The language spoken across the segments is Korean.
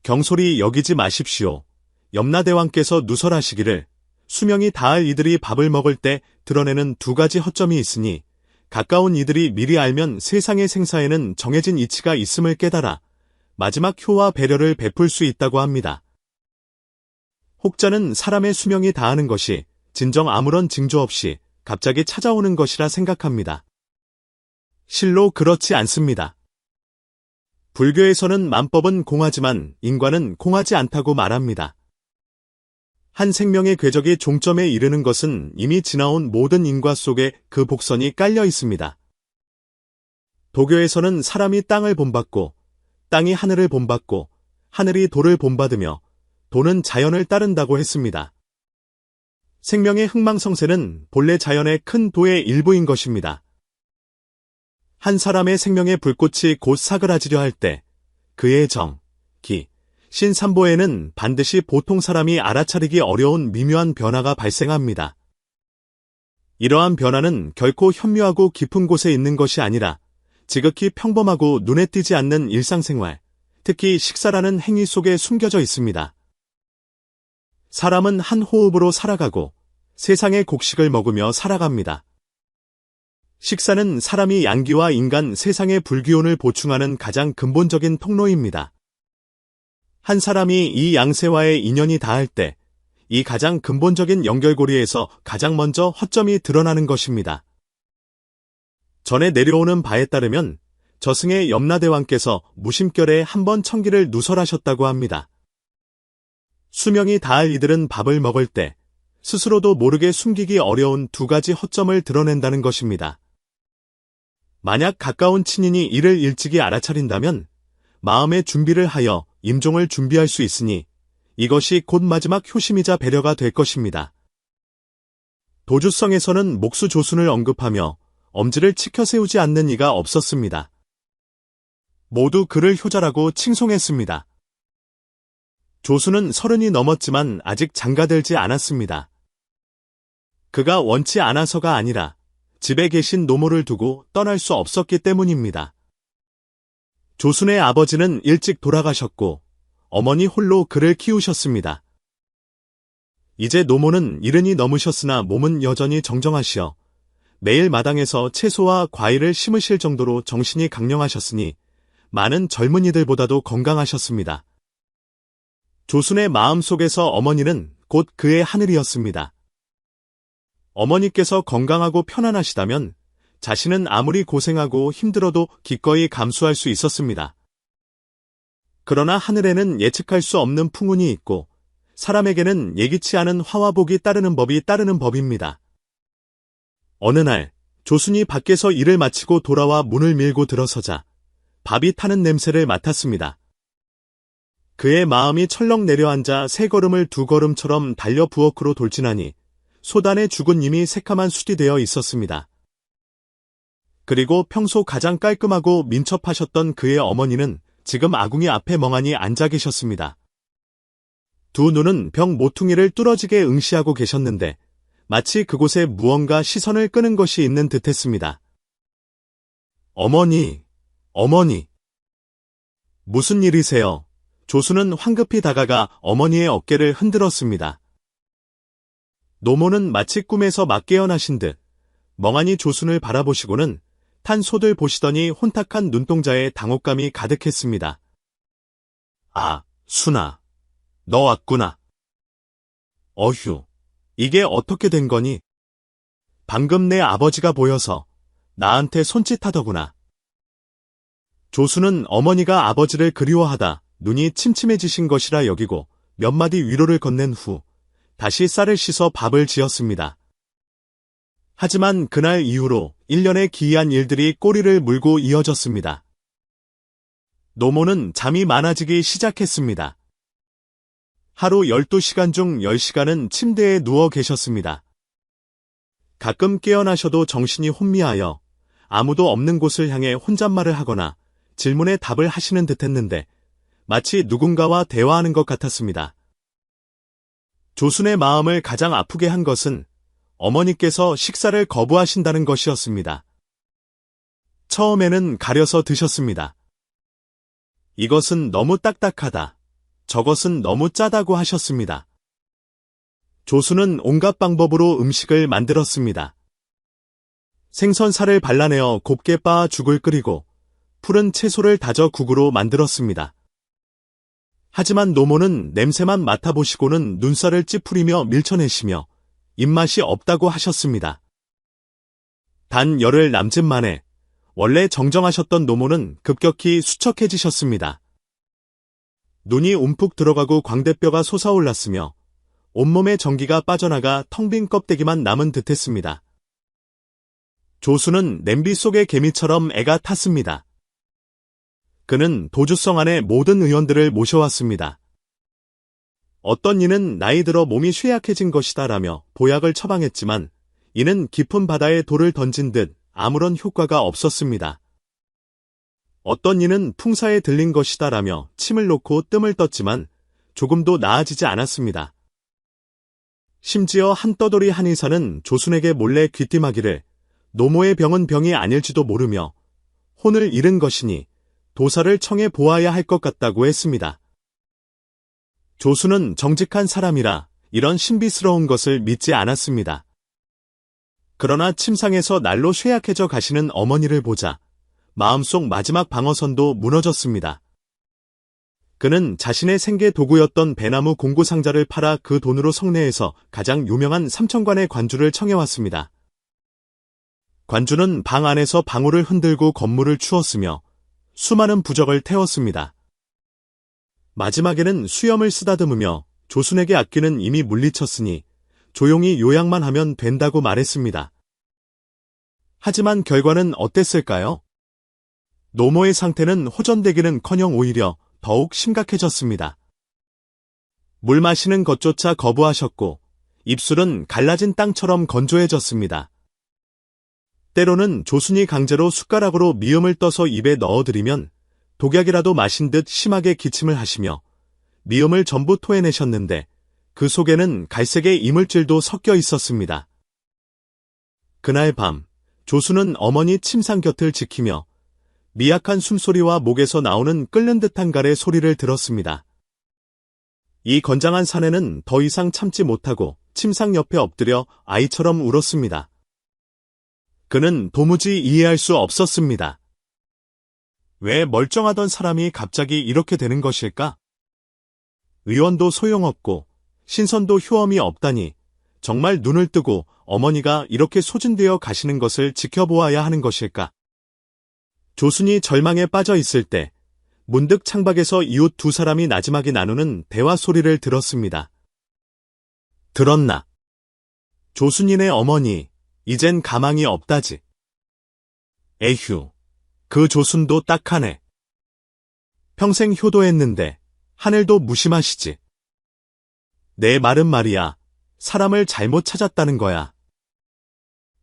경솔히 여기지 마십시오. 염라대왕께서 누설하시기를 수명이 다할 이들이 밥을 먹을 때 드러내는 두 가지 허점이 있으니 가까운 이들이 미리 알면 세상의 생사에는 정해진 이치가 있음을 깨달아 마지막 효와 배려를 베풀 수 있다고 합니다. 혹자는 사람의 수명이 다하는 것이 진정 아무런 징조 없이 갑자기 찾아오는 것이라 생각합니다. 실로 그렇지 않습니다. 불교에서는 만법은 공하지만 인과는 공하지 않다고 말합니다. 한 생명의 궤적이 종점에 이르는 것은 이미 지나온 모든 인과 속에 그 복선이 깔려 있습니다. 도교에서는 사람이 땅을 본받고 땅이 하늘을 본받고 하늘이 도를 본받으며 도는 자연을 따른다고 했습니다. 생명의 흥망성쇠는 본래 자연의 큰 도의 일부인 것입니다. 한 사람의 생명의 불꽃이 곧 사그라지려 할 때 그의 정, 기, 신삼보에는 반드시 보통 사람이 알아차리기 어려운 미묘한 변화가 발생합니다. 이러한 변화는 결코 현묘하고 깊은 곳에 있는 것이 아니라 지극히 평범하고 눈에 띄지 않는 일상생활, 특히 식사라는 행위 속에 숨겨져 있습니다. 사람은 한 호흡으로 살아가고 세상의 곡식을 먹으며 살아갑니다. 식사는 사람이 양기와 인간 세상의 불기운을 보충하는 가장 근본적인 통로입니다. 한 사람이 이 양세와의 인연이 닿을 때 이 가장 근본적인 연결고리에서 가장 먼저 허점이 드러나는 것입니다. 전에 내려오는 바에 따르면 저승의 염라대왕께서 무심결에 한 번 청기를 누설하셨다고 합니다. 수명이 닿을 이들은 밥을 먹을 때 스스로도 모르게 숨기기 어려운 두 가지 허점을 드러낸다는 것입니다. 만약 가까운 친인이 이를 일찍이 알아차린다면 마음의 준비를 하여 임종을 준비할 수 있으니 이것이 곧 마지막 효심이자 배려가 될 것입니다. 도주성에서는 목수 조순을 언급하며 엄지를 치켜 세우지 않는 이가 없었습니다. 모두 그를 효자라고 칭송했습니다. 조순은 30이 넘었지만 아직 장가들지 않았습니다. 그가 원치 않아서가 아니라 집에 계신 노모를 두고 떠날 수 없었기 때문입니다. 조순의 아버지는 일찍 돌아가셨고 어머니 홀로 그를 키우셨습니다. 이제 노모는 70이 넘으셨으나 몸은 여전히 정정하시어 매일 마당에서 채소와 과일을 심으실 정도로 정신이 강령하셨으니 많은 젊은이들보다도 건강하셨습니다. 조순의 마음속에서 어머니는 곧 그의 하늘이었습니다. 어머니께서 건강하고 편안하시다면 자신은 아무리 고생하고 힘들어도 기꺼이 감수할 수 있었습니다. 그러나 하늘에는 예측할 수 없는 풍운이 있고 사람에게는 예기치 않은 화와 복이 따르는 법입니다. 어느 날 조순이 밖에서 일을 마치고 돌아와 문을 밀고 들어서자 밥이 타는 냄새를 맡았습니다. 그의 마음이 철렁 내려앉아 세 걸음을 두 걸음처럼 달려 부엌으로 돌진하니 소단에 죽은 이미 새카만 숯이 되어 있었습니다. 그리고 평소 가장 깔끔하고 민첩하셨던 그의 어머니는 지금 아궁이 앞에 멍하니 앉아 계셨습니다. 두 눈은 벽 모퉁이를 뚫어지게 응시하고 계셨는데 마치 그곳에 무언가 시선을 끄는 것이 있는 듯했습니다. 어머니, 어머니. 무슨 일이세요? 조수는 황급히 다가가 어머니의 어깨를 흔들었습니다. 노모는 마치 꿈에서 막 깨어나신 듯 멍하니 조순을 바라보시고는 탄 솥을 보시더니 혼탁한 눈동자에 당혹감이 가득했습니다. 아, 순아, 너 왔구나. 어휴, 이게 어떻게 된 거니? 방금 내 아버지가 보여서 나한테 손짓하더구나. 조수는 어머니가 아버지를 그리워하다 눈이 침침해지신 것이라 여기고 몇 마디 위로를 건넨 후 다시 쌀을 씻어 밥을 지었습니다. 하지만 그날 이후로 1년의 기이한 일들이 꼬리를 물고 이어졌습니다. 노모는 잠이 많아지기 시작했습니다. 하루 12시간 중 10시간은 침대에 누워 계셨습니다. 가끔 깨어나셔도 정신이 혼미하여 아무도 없는 곳을 향해 혼잣말을 하거나 질문에 답을 하시는 듯했는데 마치 누군가와 대화하는 것 같았습니다. 조순의 마음을 가장 아프게 한 것은 어머니께서 식사를 거부하신다는 것이었습니다. 처음에는 가려서 드셨습니다. 이것은 너무 딱딱하다. 저것은 너무 짜다고 하셨습니다. 조수는 온갖 방법으로 음식을 만들었습니다. 생선살을 발라내어 곱게 빻아 죽을 끓이고 푸른 채소를 다져 국으로 만들었습니다. 하지만 노모는 냄새만 맡아보시고는 눈살을 찌푸리며 밀쳐내시며 입맛이 없다고 하셨습니다. 단 열흘 남짓 만에 원래 정정하셨던 노모는 급격히 수척해지셨습니다. 눈이 움푹 들어가고 광대뼈가 솟아올랐으며 온몸에 전기가 빠져나가 텅 빈 껍데기만 남은 듯했습니다. 조수는 냄비 속의 개미처럼 애가 탔습니다. 그는 도주성 안의 모든 의원들을 모셔왔습니다. 어떤 이는 나이 들어 몸이 쇠약해진 것이다 라며 보약을 처방했지만 이는 깊은 바다에 돌을 던진 듯 아무런 효과가 없었습니다. 어떤 이는 풍사에 들린 것이다 라며 침을 놓고 뜸을 떴지만 조금도 나아지지 않았습니다. 심지어 한 떠돌이 한의사는 조순에게 몰래 귀띔하기를 노모의 병은 병이 아닐지도 모르며 혼을 잃은 것이니 도사를 청해 보아야 할 것 같다고 했습니다. 조수는 정직한 사람이라 이런 신비스러운 것을 믿지 않았습니다. 그러나 침상에서 날로 쇠약해져 가시는 어머니를 보자 마음속 마지막 방어선도 무너졌습니다. 그는 자신의 생계 도구였던 배나무 공구 상자를 팔아 그 돈으로 성내에서 가장 유명한 삼천관의 관주를 청해왔습니다. 관주는 방 안에서 방울을 흔들고 건물을 추었으며 수많은 부적을 태웠습니다. 마지막에는 수염을 쓰다듬으며 조순에게 아끼는 이미 물리쳤으니 조용히 요약만 하면 된다고 말했습니다. 하지만 결과는 어땠을까요? 노모의 상태는 호전되기는커녕 오히려 더욱 심각해졌습니다. 물 마시는 것조차 거부하셨고 입술은 갈라진 땅처럼 건조해졌습니다. 때로는 조순이 강제로 숟가락으로 미음을 떠서 입에 넣어드리면 독약이라도 마신 듯 심하게 기침을 하시며 미음을 전부 토해내셨는데 그 속에는 갈색의 이물질도 섞여 있었습니다. 그날 밤 조순은 어머니 침상 곁을 지키며 미약한 숨소리와 목에서 나오는 끓는 듯한 갈의 소리를 들었습니다. 이 건장한 사내는 더 이상 참지 못하고 침상 옆에 엎드려 아이처럼 울었습니다. 그는 도무지 이해할 수 없었습니다. 왜 멀쩡하던 사람이 갑자기 이렇게 되는 것일까? 의원도 소용없고 신선도 효험이 없다니 정말 눈을 뜨고 어머니가 이렇게 소진되어 가시는 것을 지켜보아야 하는 것일까? 조순이 절망에 빠져 있을 때 문득 창밖에서 이웃 두 사람이 나지막이 나누는 대화 소리를 들었습니다. 들었나? 조순이네 어머니, 이젠 가망이 없다지. 에휴, 그 조순도 딱하네. 평생 효도했는데 하늘도 무심하시지. 내 말은 말이야, 사람을 잘못 찾았다는 거야.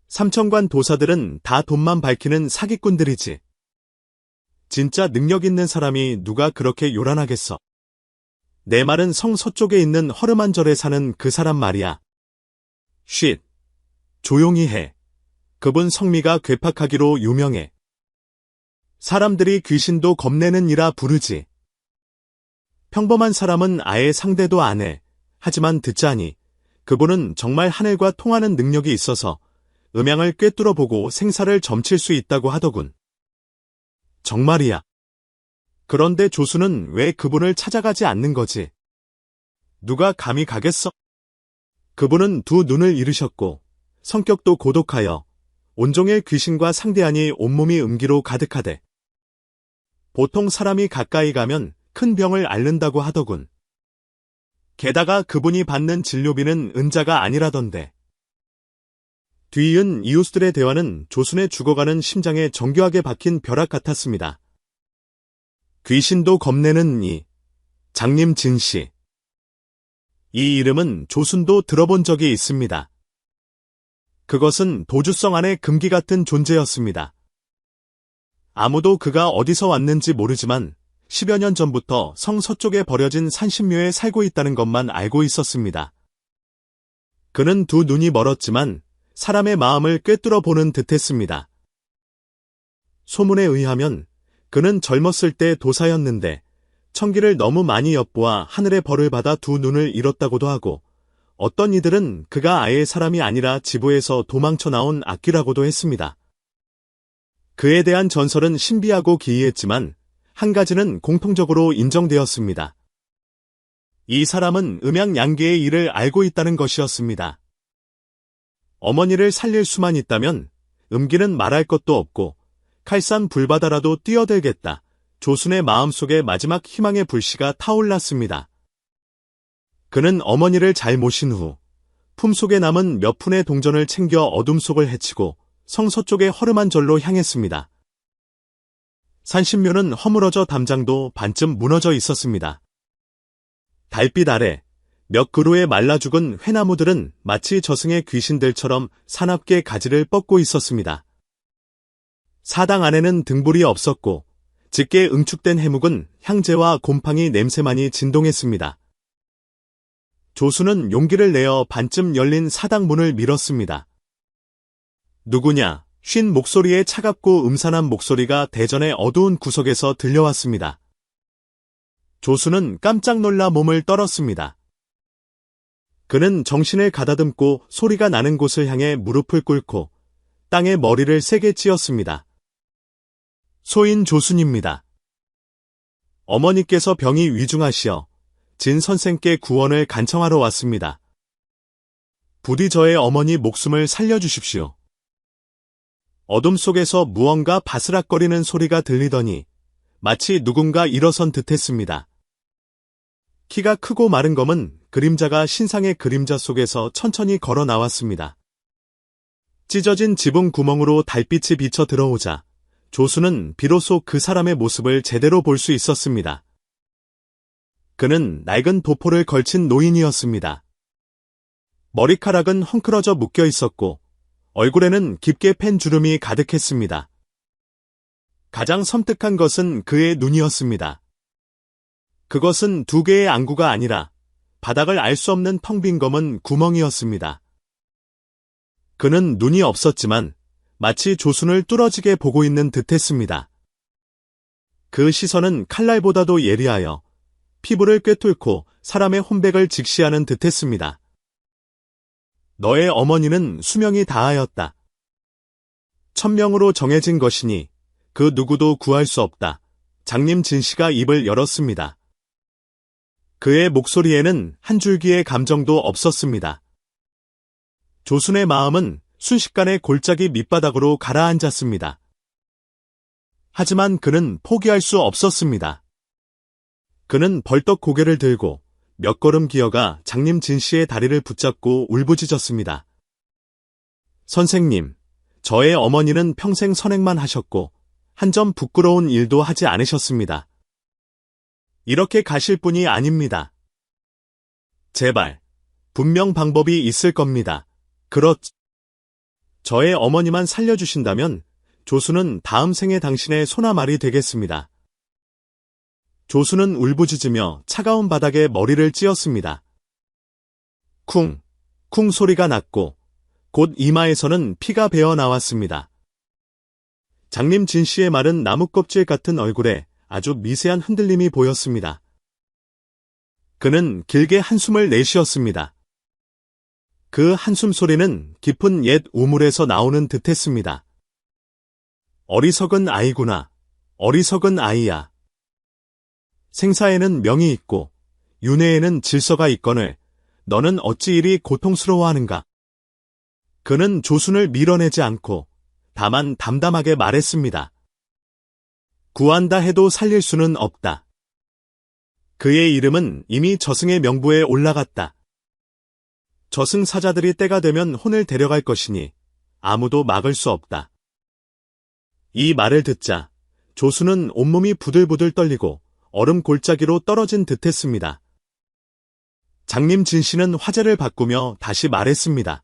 삼천관 도사들은 다 돈만 밝히는 사기꾼들이지. 진짜 능력 있는 사람이 누가 그렇게 요란하겠어. 내 말은 성 서쪽에 있는 허름한 절에 사는 그 사람 말이야. 쉿. 조용히 해. 그분 성미가 괴팍하기로 유명해. 사람들이 귀신도 겁내는 이라 부르지. 평범한 사람은 아예 상대도 안 해. 하지만 듣자니 그분은 정말 하늘과 통하는 능력이 있어서 음양을 꿰뚫어보고 생사를 점칠 수 있다고 하더군. 정말이야. 그런데 조수는 왜 그분을 찾아가지 않는 거지? 누가 감히 가겠어? 그분은 두 눈을 잃으셨고 성격도 고독하여 온종일 귀신과 상대하니 온몸이 음기로 가득하대. 보통 사람이 가까이 가면 큰 병을 앓는다고 하더군. 게다가 그분이 받는 진료비는 은자가 아니라던데. 뒤이은 이웃들의 대화는 조순의 죽어가는 심장에 정교하게 박힌 벼락 같았습니다. 귀신도 겁내는 이 장님 진씨. 이 이름은 조순도 들어본 적이 있습니다. 그것은 도주성 안의 금기 같은 존재였습니다. 아무도 그가 어디서 왔는지 모르지만 10여 년 전부터 성 서쪽에 버려진 산신묘에 살고 있다는 것만 알고 있었습니다. 그는 두 눈이 멀었지만 사람의 마음을 꿰뚫어 보는 듯했습니다. 소문에 의하면 그는 젊었을 때 도사였는데 청기를 너무 많이 엿보아 하늘의 벌을 받아 두 눈을 잃었다고도 하고, 어떤 이들은 그가 아예 사람이 아니라 지부에서 도망쳐 나온 악귀라고도 했습니다. 그에 대한 전설은 신비하고 기이했지만 한 가지는 공통적으로 인정되었습니다. 이 사람은 음양양계의 일을 알고 있다는 것이었습니다. 어머니를 살릴 수만 있다면 음기는 말할 것도 없고 칼산 불바다라도 뛰어들겠다. 조순의 마음속에 마지막 희망의 불씨가 타올랐습니다. 그는 어머니를 잘 모신 후 품속에 남은 몇 푼의 동전을 챙겨 어둠 속을 헤치고 성 서쪽의 허름한 절로 향했습니다. 산신묘는 허물어져 담장도 반쯤 무너져 있었습니다. 달빛 아래 몇 그루의 말라 죽은 회나무들은 마치 저승의 귀신들처럼 사납게 가지를 뻗고 있었습니다. 사당 안에는 등불이 없었고 짙게 응축된 해묵은 향재와 곰팡이 냄새만이 진동했습니다. 조수는 용기를 내어 반쯤 열린 사당 문을 밀었습니다. 누구냐? 쉰 목소리에 차갑고 음산한 목소리가 대전의 어두운 구석에서 들려왔습니다. 조수는 깜짝 놀라 몸을 떨었습니다. 그는 정신을 가다듬고 소리가 나는 곳을 향해 무릎을 꿇고 땅에 머리를 세게 찧었습니다. 소인 조순입니다. 어머니께서 병이 위중하시어 진 선생께 구원을 간청하러 왔습니다. 부디 저의 어머니 목숨을 살려주십시오. 어둠 속에서 무언가 바스락거리는 소리가 들리더니 마치 누군가 일어선 듯했습니다. 키가 크고 마른 검은 그림자가 신상의 그림자 속에서 천천히 걸어 나왔습니다. 찢어진 지붕 구멍으로 달빛이 비쳐 들어오자 조수는 비로소 그 사람의 모습을 제대로 볼 수 있었습니다. 그는 낡은 도포를 걸친 노인이었습니다. 머리카락은 헝클어져 묶여 있었고 얼굴에는 깊게 팬 주름이 가득했습니다. 가장 섬뜩한 것은 그의 눈이었습니다. 그것은 두 개의 안구가 아니라 바닥을 알 수 없는 텅 빈 검은 구멍이었습니다. 그는 눈이 없었지만 마치 조순을 뚫어지게 보고 있는 듯했습니다. 그 시선은 칼날보다도 예리하여 피부를 꿰뚫고 사람의 혼백을 직시하는 듯했습니다. 너의 어머니는 수명이 다하였다. 천명으로 정해진 것이니 그 누구도 구할 수 없다. 장님 진씨가 입을 열었습니다. 그의 목소리에는 한 줄기의 감정도 없었습니다. 조순의 마음은 순식간에 골짜기 밑바닥으로 가라앉았습니다. 하지만 그는 포기할 수 없었습니다. 그는 벌떡 고개를 들고 몇 걸음 기어가 장님 진씨의 다리를 붙잡고 울부짖었습니다. 선생님, 저의 어머니는 평생 선행만 하셨고 한 점 부끄러운 일도 하지 않으셨습니다. 이렇게 가실 분이 아닙니다. 제발, 분명 방법이 있을 겁니다. 저의 어머니만 살려주신다면 조수는 다음 생에 당신의 소나말이 되겠습니다. 조수는 울부짖으며 차가운 바닥에 머리를 찧었습니다. 쿵, 쿵 소리가 났고 곧 이마에서는 피가 배어 나왔습니다. 장님 진씨의 마른 나뭇껍질 같은 얼굴에 아주 미세한 흔들림이 보였습니다. 그는 길게 한숨을 내쉬었습니다. 그 한숨 소리는 깊은 옛 우물에서 나오는 듯했습니다. 어리석은 아이구나. 어리석은 아이야. 생사에는 명이 있고 윤회에는 질서가 있거늘 너는 어찌 이리 고통스러워하는가? 그는 조순을 밀어내지 않고 다만 담담하게 말했습니다. 구한다 해도 살릴 수는 없다. 그의 이름은 이미 저승의 명부에 올라갔다. 저승사자들이 때가 되면 혼을 데려갈 것이니 아무도 막을 수 없다. 이 말을 듣자 조수는 온몸이 부들부들 떨리고 얼음 골짜기로 떨어진 듯했습니다. 장님 진씨는 화제를 바꾸며 다시 말했습니다.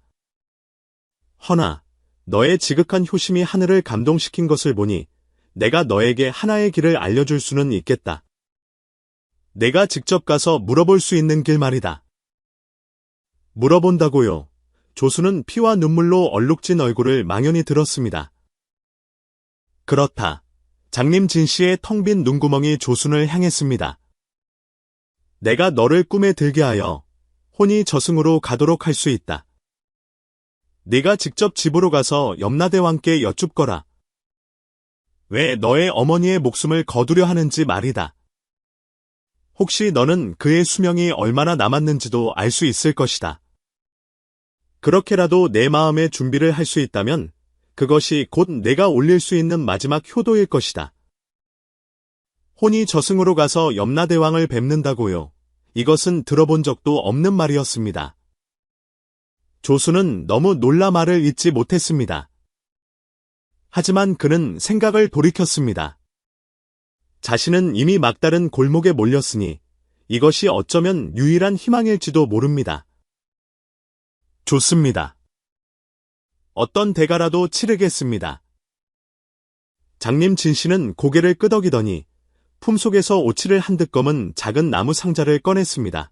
허나 너의 지극한 효심이 하늘을 감동시킨 것을 보니 내가 너에게 하나의 길을 알려줄 수는 있겠다. 내가 직접 가서 물어볼 수 있는 길 말이다. 물어본다고요. 조수는 피와 눈물로 얼룩진 얼굴을 망연히 들었습니다. 그렇다. 장님 진씨의 텅 빈 눈구멍이 조순을 향했습니다. 내가 너를 꿈에 들게 하여 혼이 저승으로 가도록 할 수 있다. 네가 직접 집으로 가서 염라대왕께 여쭙거라. 왜 너의 어머니의 목숨을 거두려 하는지 말이다. 혹시 너는 그의 수명이 얼마나 남았는지도 알 수 있을 것이다. 그렇게라도 내 마음의 준비를 할 수 있다면 그것이 곧 내가 올릴 수 있는 마지막 효도일 것이다. 혼이 저승으로 가서 염라대왕을 뵙는다고요. 이것은 들어본 적도 없는 말이었습니다. 조수는 너무 놀라 말을 잇지 못했습니다. 하지만 그는 생각을 돌이켰습니다. 자신은 이미 막다른 골목에 몰렸으니 이것이 어쩌면 유일한 희망일지도 모릅니다. 좋습니다. 어떤 대가라도 치르겠습니다. 장님 진씨는 고개를 끄덕이더니 품속에서 오치를 한 듯 검은 작은 나무 상자를 꺼냈습니다.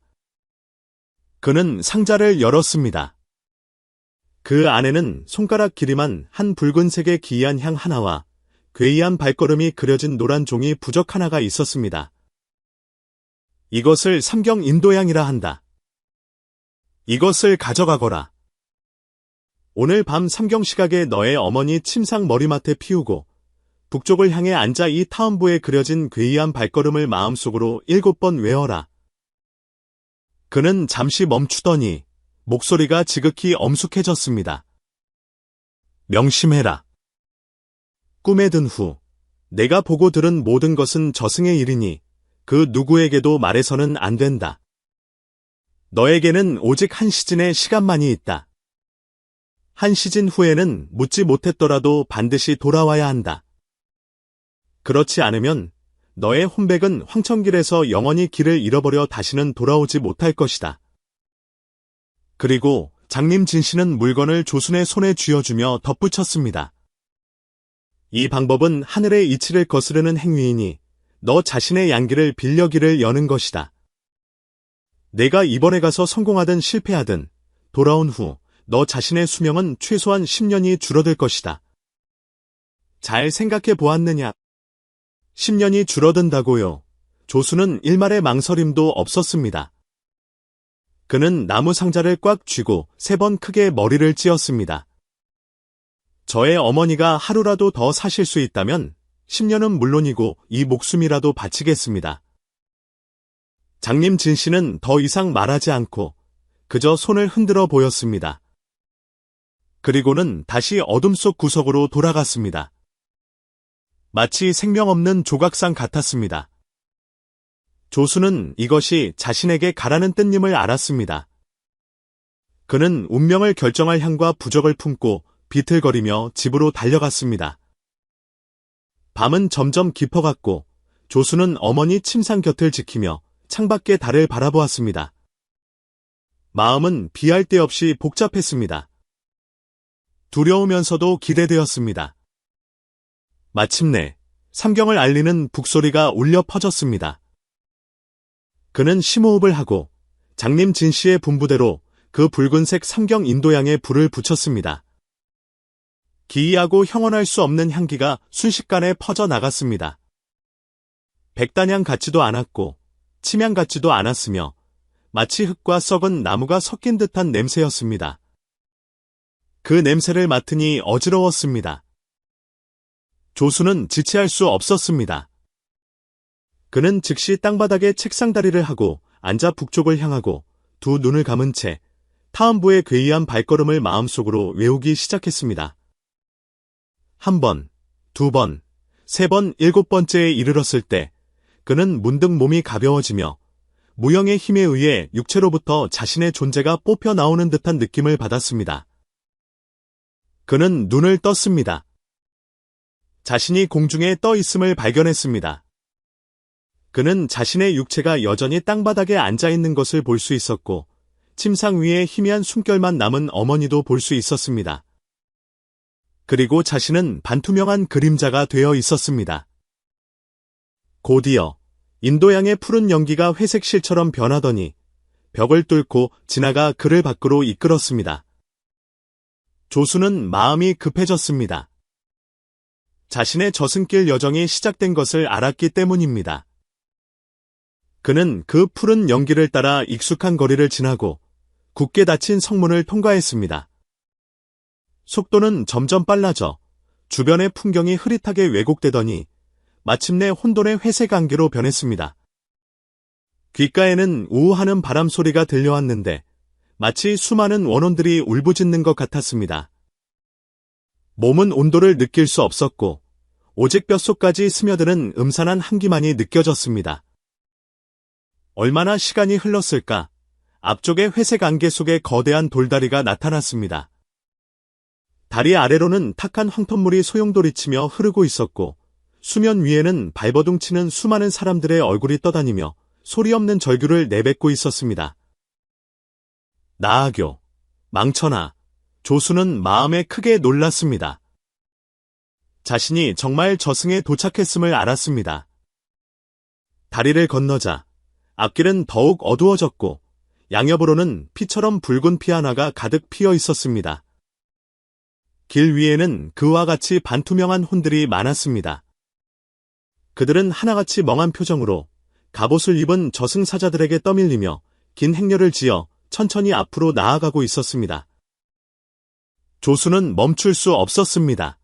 그는 상자를 열었습니다. 그 안에는 손가락 길이만 한 붉은색의 기이한 향 하나와 괴이한 발걸음이 그려진 노란 종이 부적 하나가 있었습니다. 이것을 삼경 인도향이라 한다. 이것을 가져가거라. 오늘 밤 삼경시각에 너의 어머니 침상 머리맡에 피우고 북쪽을 향해 앉아 이 타원부에 그려진 괴이한 발걸음을 마음속으로 7번 외워라. 그는 잠시 멈추더니 목소리가 지극히 엄숙해졌습니다. 명심해라. 꿈에 든 후 내가 보고 들은 모든 것은 저승의 일이니 그 누구에게도 말해서는 안 된다. 너에게는 오직 한 시즌의 시간만이 있다. 한 시즌 후에는 묻지 못했더라도 반드시 돌아와야 한다. 그렇지 않으면 너의 혼백은 황천길에서 영원히 길을 잃어버려 다시는 돌아오지 못할 것이다. 그리고 장님 진씨는 물건을 조순의 손에 쥐어주며 덧붙였습니다. 이 방법은 하늘의 이치를 거스르는 행위이니 너 자신의 양기를 빌려 길을 여는 것이다. 내가 이번에 가서 성공하든 실패하든 돌아온 후 너 자신의 수명은 최소한 10년이 줄어들 것이다. 잘 생각해 보았느냐? 10년이 줄어든다고요. 조수는 일말의 망설임도 없었습니다. 그는 나무 상자를 꽉 쥐고 3번 크게 머리를 찧었습니다. 저의 어머니가 하루라도 더 사실 수 있다면 10년은 물론이고 이 목숨이라도 바치겠습니다. 장님 진씨는 더 이상 말하지 않고 그저 손을 흔들어 보였습니다. 그리고는 다시 어둠 속 구석으로 돌아갔습니다. 마치 생명 없는 조각상 같았습니다. 조수는 이것이 자신에게 가라는 뜻임을 알았습니다. 그는 운명을 결정할 향과 부적을 품고 비틀거리며 집으로 달려갔습니다. 밤은 점점 깊어갔고 조수는 어머니 침상 곁을 지키며 창밖의 달을 바라보았습니다. 마음은 비할 데 없이 복잡했습니다. 두려우면서도 기대되었습니다. 마침내 삼경을 알리는 북소리가 울려 퍼졌습니다. 그는 심호흡을 하고 장님 진씨의 분부대로 그 붉은색 삼경 인도향에 불을 붙였습니다. 기이하고 형언할 수 없는 향기가 순식간에 퍼져나갔습니다. 백단향 같지도 않았고 침향 같지도 않았으며 마치 흙과 썩은 나무가 섞인 듯한 냄새였습니다. 그 냄새를 맡으니 어지러웠습니다. 조수는 지체할 수 없었습니다. 그는 즉시 땅바닥에 책상 다리를 하고 앉아 북쪽을 향하고 두 눈을 감은 채 타원부의 괴이한 발걸음을 마음속으로 외우기 시작했습니다. 1번, 2번, 3번, 7번째에 이르렀을 때 그는 문득 몸이 가벼워지며 무형의 힘에 의해 육체로부터 자신의 존재가 뽑혀 나오는 듯한 느낌을 받았습니다. 그는 눈을 떴습니다. 자신이 공중에 떠 있음을 발견했습니다. 그는 자신의 육체가 여전히 땅바닥에 앉아 있는 것을 볼 수 있었고 침상 위에 희미한 숨결만 남은 어머니도 볼 수 있었습니다. 그리고 자신은 반투명한 그림자가 되어 있었습니다. 곧이어 인도양의 푸른 연기가 회색 실처럼 변하더니 벽을 뚫고 지나가 그를 밖으로 이끌었습니다. 조수는 마음이 급해졌습니다. 자신의 저승길 여정이 시작된 것을 알았기 때문입니다. 그는 그 푸른 연기를 따라 익숙한 거리를 지나고 굳게 닫힌 성문을 통과했습니다. 속도는 점점 빨라져 주변의 풍경이 흐릿하게 왜곡되더니 마침내 혼돈의 회색 안개로 변했습니다. 귓가에는 우우하는 바람 소리가 들려왔는데 마치 수많은 원혼들이 울부짖는 것 같았습니다. 몸은 온도를 느낄 수 없었고 오직 뼛속까지 스며드는 음산한 한기만이 느껴졌습니다. 얼마나 시간이 흘렀을까? 앞쪽의 회색 안개 속에 거대한 돌다리가 나타났습니다. 다리 아래로는 탁한 황토물이 소용돌이치며 흐르고 있었고 수면 위에는 발버둥치는 수많은 사람들의 얼굴이 떠다니며 소리 없는 절규를 내뱉고 있었습니다. 나아교, 망천아, 조수는 마음에 크게 놀랐습니다. 자신이 정말 저승에 도착했음을 알았습니다. 다리를 건너자 앞길은 더욱 어두워졌고 양옆으로는 피처럼 붉은 피 하나가 가득 피어 있었습니다. 길 위에는 그와 같이 반투명한 혼들이 많았습니다. 그들은 하나같이 멍한 표정으로 갑옷을 입은 저승사자들에게 떠밀리며 긴 행렬을 지어 천천히 앞으로 나아가고 있었습니다. 조수는 멈출 수 없었습니다.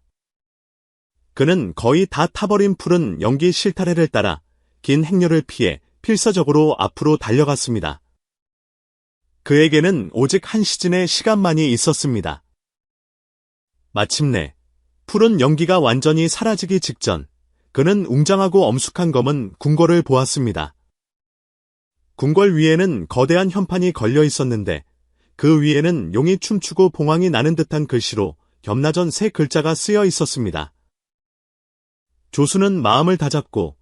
그는 거의 다 타버린 푸른 연기 실타래를 따라 긴 행렬을 피해 필사적으로 앞으로 달려갔습니다. 그에게는 오직 한 시즌의 시간만이 있었습니다. 마침내 푸른 연기가 완전히 사라지기 직전 그는 웅장하고 엄숙한 검은 궁궐을 보았습니다. 궁궐 위에는 거대한 현판이 걸려 있었는데 그 위에는 용이 춤추고 봉황이 나는 듯한 글씨로 겸나전 세 글자가 쓰여 있었습니다. 조수는 마음을 다잡고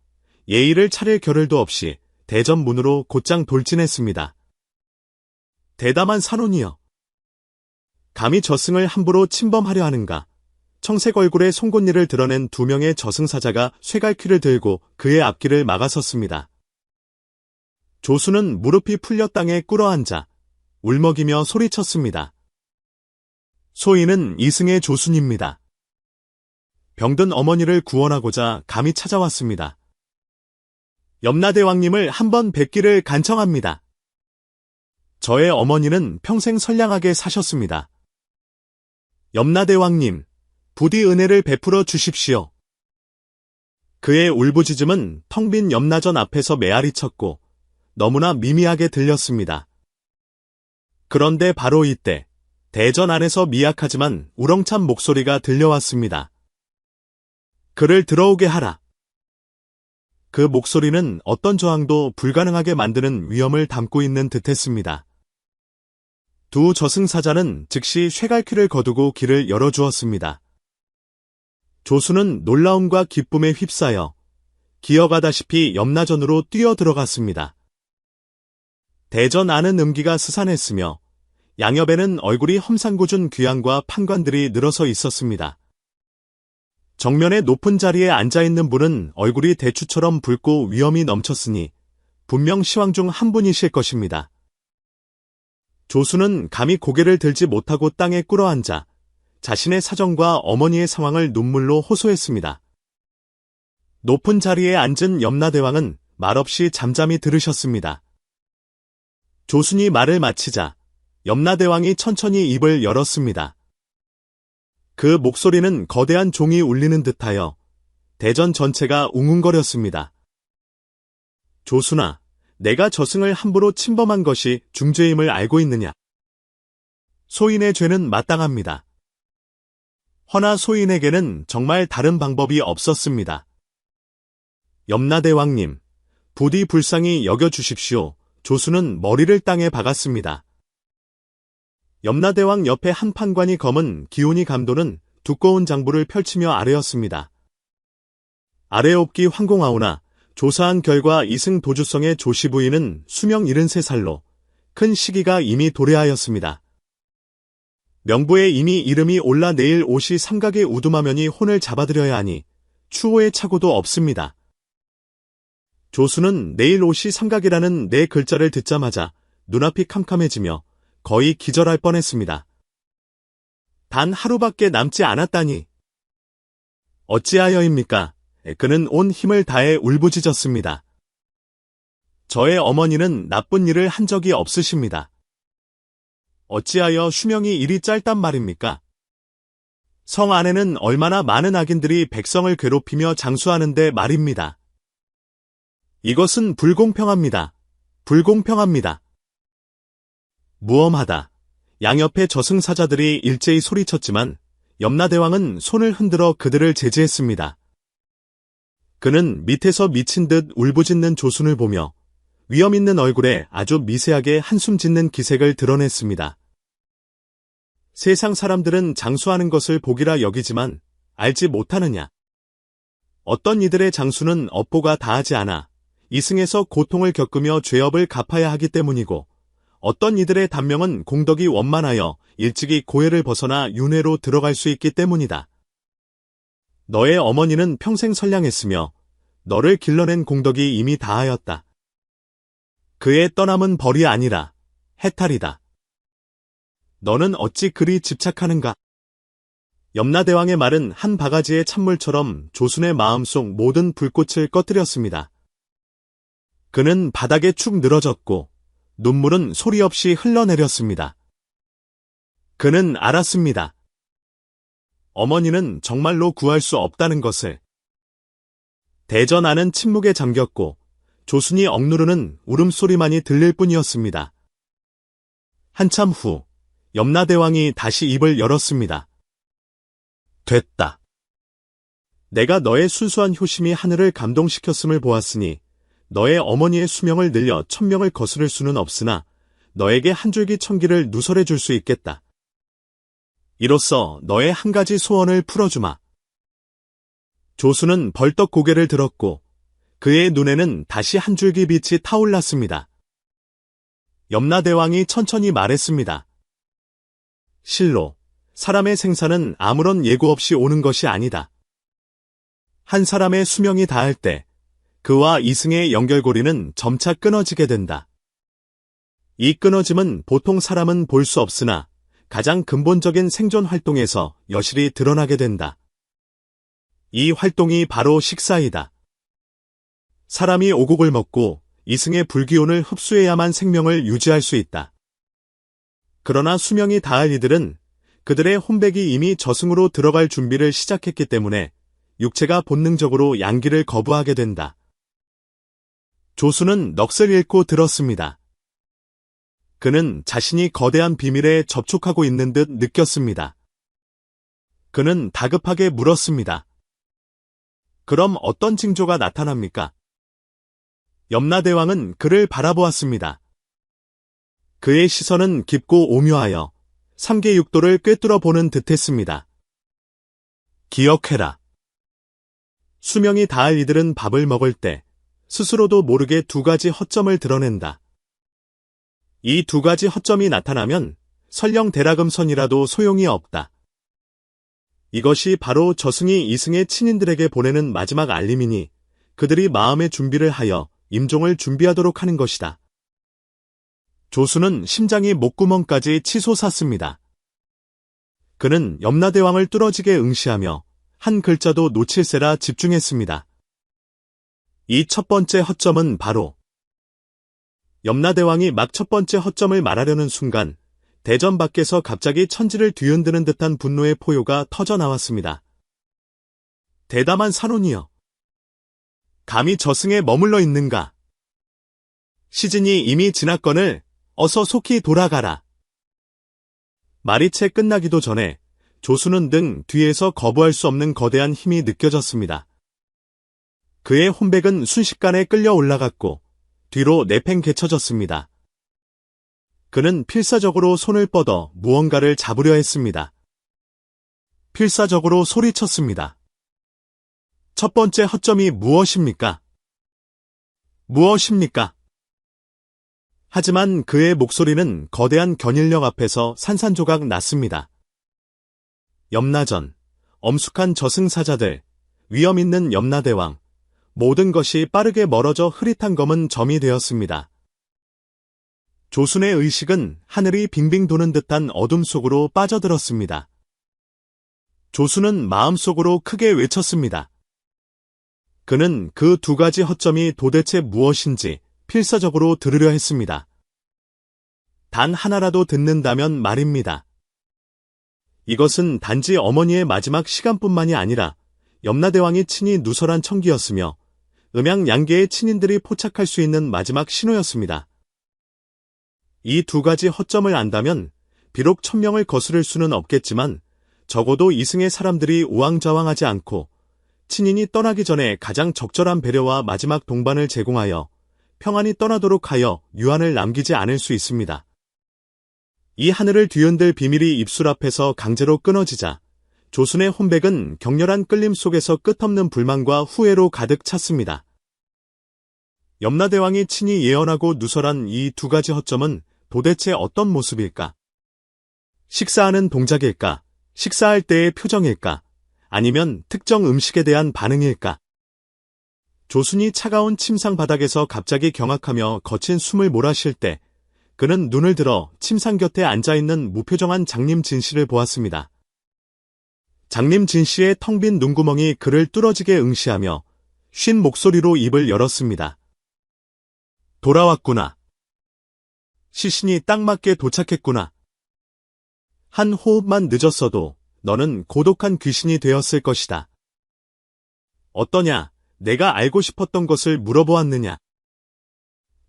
예의를 차릴 겨를도 없이 대전 문으로 곧장 돌진했습니다. 대담한 산혼이여. 감히 저승을 함부로 침범하려 하는가? 청색 얼굴에 송곳니를 드러낸 두 명의 저승사자가 쇠갈퀴를 들고 그의 앞길을 막아섰습니다. 조수는 무릎이 풀려 땅에 꿇어앉아 울먹이며 소리쳤습니다. 소인은 이승의 조순입니다. 병든 어머니를 구원하고자 감히 찾아왔습니다. 염라대왕님을 한번 뵙기를 간청합니다. 저의 어머니는 평생 선량하게 사셨습니다. 염라대왕님, 부디 은혜를 베풀어 주십시오. 그의 울부짖음은 텅 빈 염라전 앞에서 메아리 쳤고 너무나 미미하게 들렸습니다. 그런데 바로 이때 대전 안에서 미약하지만 우렁찬 목소리가 들려왔습니다. 그를 들어오게 하라. 그 목소리는 어떤 저항도 불가능하게 만드는 위엄을 담고 있는 듯했습니다. 두 저승사자는 즉시 쇠갈퀴를 거두고 길을 열어주었습니다. 조수는 놀라움과 기쁨에 휩싸여 기어가다시피 염라전으로 뛰어들어갔습니다. 대전 안은 음기가 스산했으며 양옆에는 얼굴이 험상궂은 귀양과 판관들이 늘어서 있었습니다. 정면에 높은 자리에 앉아있는 분은 얼굴이 대추처럼 붉고 위엄이 넘쳤으니 분명 시왕 중 한 분이실 것입니다. 조수는 감히 고개를 들지 못하고 땅에 꿇어앉아 자신의 사정과 어머니의 상황을 눈물로 호소했습니다. 높은 자리에 앉은 염라대왕은 말없이 잠잠히 들으셨습니다. 조순이 말을 마치자 염라대왕이 천천히 입을 열었습니다. 그 목소리는 거대한 종이 울리는 듯하여 대전 전체가 웅웅거렸습니다. 조순아, 내가 저승을 함부로 침범한 것이 중죄임을 알고 있느냐? 소인의 죄는 마땅합니다. 허나 소인에게는 정말 다른 방법이 없었습니다. 염라대왕님, 부디 불쌍히 여겨주십시오. 조수는 머리를 땅에 박았습니다. 염라대왕 옆에 한 판관이 검은 기운이 감도는 두꺼운 장부를 펼치며 아뢰었습니다. 아래옵기 황공하오나 조사한 결과 이승 도주성의 조씨 부인은 수명 73살로 큰 시기가 이미 도래하였습니다. 명부에 이미 이름이 올라 내일 옷이 삼각에 우두마면이 혼을 잡아들여야 하니 추호의 착오도 없습니다. 조수는 내일 옷이 삼각이라는 네 글자를 듣자마자 눈앞이 캄캄해지며 거의 기절할 뻔했습니다. 단 하루밖에 남지 않았다니. 어찌하여입니까? 그는 온 힘을 다해 울부짖었습니다. 저의 어머니는 나쁜 일을 한 적이 없으십니다. 어찌하여 수명이 이리 짧단 말입니까? 성 안에는 얼마나 많은 악인들이 백성을 괴롭히며 장수하는데 말입니다. 이것은 불공평합니다. 불공평합니다. 무엄하다. 양옆의 저승사자들이 일제히 소리쳤지만 염라대왕은 손을 흔들어 그들을 제지했습니다. 그는 밑에서 미친 듯 울부짖는 조순을 보며 위험 있는 얼굴에 아주 미세하게 한숨 짓는 기색을 드러냈습니다. 세상 사람들은 장수하는 것을 복이라 여기지만 알지 못하느냐. 어떤 이들의 장수는 업보가 다하지 않아 이승에서 고통을 겪으며 죄업을 갚아야 하기 때문이고 어떤 이들의 단명은 공덕이 원만하여 일찍이 고해를 벗어나 윤회로 들어갈 수 있기 때문이다. 너의 어머니는 평생 선량했으며 너를 길러낸 공덕이 이미 다하였다. 그의 떠남은 벌이 아니라 해탈이다. 너는 어찌 그리 집착하는가? 염라대왕의 말은 한 바가지의 찬물처럼 조순의 마음속 모든 불꽃을 꺼뜨렸습니다. 그는 바닥에 축 늘어졌고 눈물은 소리 없이 흘러내렸습니다. 그는 알았습니다. 어머니는 정말로 구할 수 없다는 것을. 대전하는 침묵에 잠겼고 조순이 억누르는 울음소리만이 들릴 뿐이었습니다. 한참 후 염라대왕이 다시 입을 열었습니다. 됐다. 내가 너의 순수한 효심이 하늘을 감동시켰음을 보았으니 너의 어머니의 수명을 늘려 1000명을 거스를 수는 없으나 너에게 한 줄기 천기를 누설해 줄 수 있겠다. 이로써 너의 한 가지 소원을 풀어주마. 조순은 벌떡 고개를 들었고 그의 눈에는 다시 한 줄기 빛이 타올랐습니다. 염라대왕이 천천히 말했습니다. 실로 사람의 생사는 아무런 예고 없이 오는 것이 아니다. 한 사람의 수명이 다할 때 그와 이승의 연결고리는 점차 끊어지게 된다. 이 끊어짐은 보통 사람은 볼 수 없으나 가장 근본적인 생존 활동에서 여실히 드러나게 된다. 이 활동이 바로 식사이다. 사람이 오곡을 먹고 이승의 불기운을 흡수해야만 생명을 유지할 수 있다. 그러나 수명이 다할 이들은 그들의 혼백이 이미 저승으로 들어갈 준비를 시작했기 때문에 육체가 본능적으로 양기를 거부하게 된다. 조순은 넋을 잃고 들었습니다. 그는 자신이 거대한 비밀에 접촉하고 있는 듯 느꼈습니다. 그는 다급하게 물었습니다. 그럼 어떤 징조가 나타납니까? 염라대왕은 그를 바라보았습니다. 그의 시선은 깊고 오묘하여 삼계육도를 꿰뚫어 보는 듯했습니다. 기억해라. 수명이 다할 이들은 밥을 먹을 때 스스로도 모르게 두 가지 허점을 드러낸다. 이 두 가지 허점이 나타나면 설령 대라금선이라도 소용이 없다. 이것이 바로 저승이 이승의 친인들에게 보내는 마지막 알림이니 그들이 마음의 준비를 하여 임종을 준비하도록 하는 것이다. 조순은 심장이 목구멍까지 치솟았습니다. 그는 염라대왕을 뚫어지게 응시하며 한 글자도 놓칠세라 집중했습니다. 이 첫 번째 허점은 바로 염라대왕이 막 첫 번째 허점을 말하려는 순간 대전 밖에서 갑자기 천지를 뒤흔드는 듯한 분노의 포효가 터져나왔습니다. 대담한 산혼이여. 감히 저승에 머물러 있는가? 시즌이 이미 지났거늘 어서 속히 돌아가라. 말이 채 끝나기도 전에 조순은 등 뒤에서 거부할 수 없는 거대한 힘이 느껴졌습니다. 그의 혼백은 순식간에 끌려 올라갔고 뒤로 내팽개쳐졌습니다. 그는 필사적으로 손을 뻗어 무언가를 잡으려 했습니다. 필사적으로 소리쳤습니다. 첫 번째 허점이 무엇입니까? 무엇입니까? 하지만 그의 목소리는 거대한 견인력 앞에서 산산조각 났습니다. 염라전, 엄숙한 저승사자들, 위험 있는 염라대왕, 모든 것이 빠르게 멀어져 흐릿한 검은 점이 되었습니다. 조순의 의식은 하늘이 빙빙 도는 듯한 어둠 속으로 빠져들었습니다. 조순은 마음속으로 크게 외쳤습니다. 그는 그 두 가지 허점이 도대체 무엇인지 필사적으로 들으려 했습니다. 단 하나라도 듣는다면 말입니다. 이것은 단지 어머니의 마지막 시간뿐만이 아니라 염라대왕이 친히 누설한 청기였으며 음양양계의 친인들이 포착할 수 있는 마지막 신호였습니다. 이 두 가지 허점을 안다면 비록 천명을 거스를 수는 없겠지만 적어도 이승의 사람들이 우왕좌왕하지 않고 친인이 떠나기 전에 가장 적절한 배려와 마지막 동반을 제공하여 평안히 떠나도록 하여 유안을 남기지 않을 수 있습니다. 이 하늘을 뒤흔들 비밀이 입술 앞에서 강제로 끊어지자 조순의 혼백은 격렬한 끌림 속에서 끝없는 불만과 후회로 가득 찼습니다. 염라대왕이 친히 예언하고 누설한 이 두 가지 허점은 도대체 어떤 모습일까? 식사하는 동작일까? 식사할 때의 표정일까? 아니면 특정 음식에 대한 반응일까? 조순이 차가운 침상 바닥에서 갑자기 경악하며 거친 숨을 몰아쉴 때 그는 눈을 들어 침상 곁에 앉아있는 무표정한 장님 진씨를 보았습니다. 장님 진씨의 텅 빈 눈구멍이 그를 뚫어지게 응시하며 쉰 목소리로 입을 열었습니다. 돌아왔구나. 시신이 딱 맞게 도착했구나. 한 호흡만 늦었어도 너는 고독한 귀신이 되었을 것이다. 어떠냐? 내가 알고 싶었던 것을 물어보았느냐?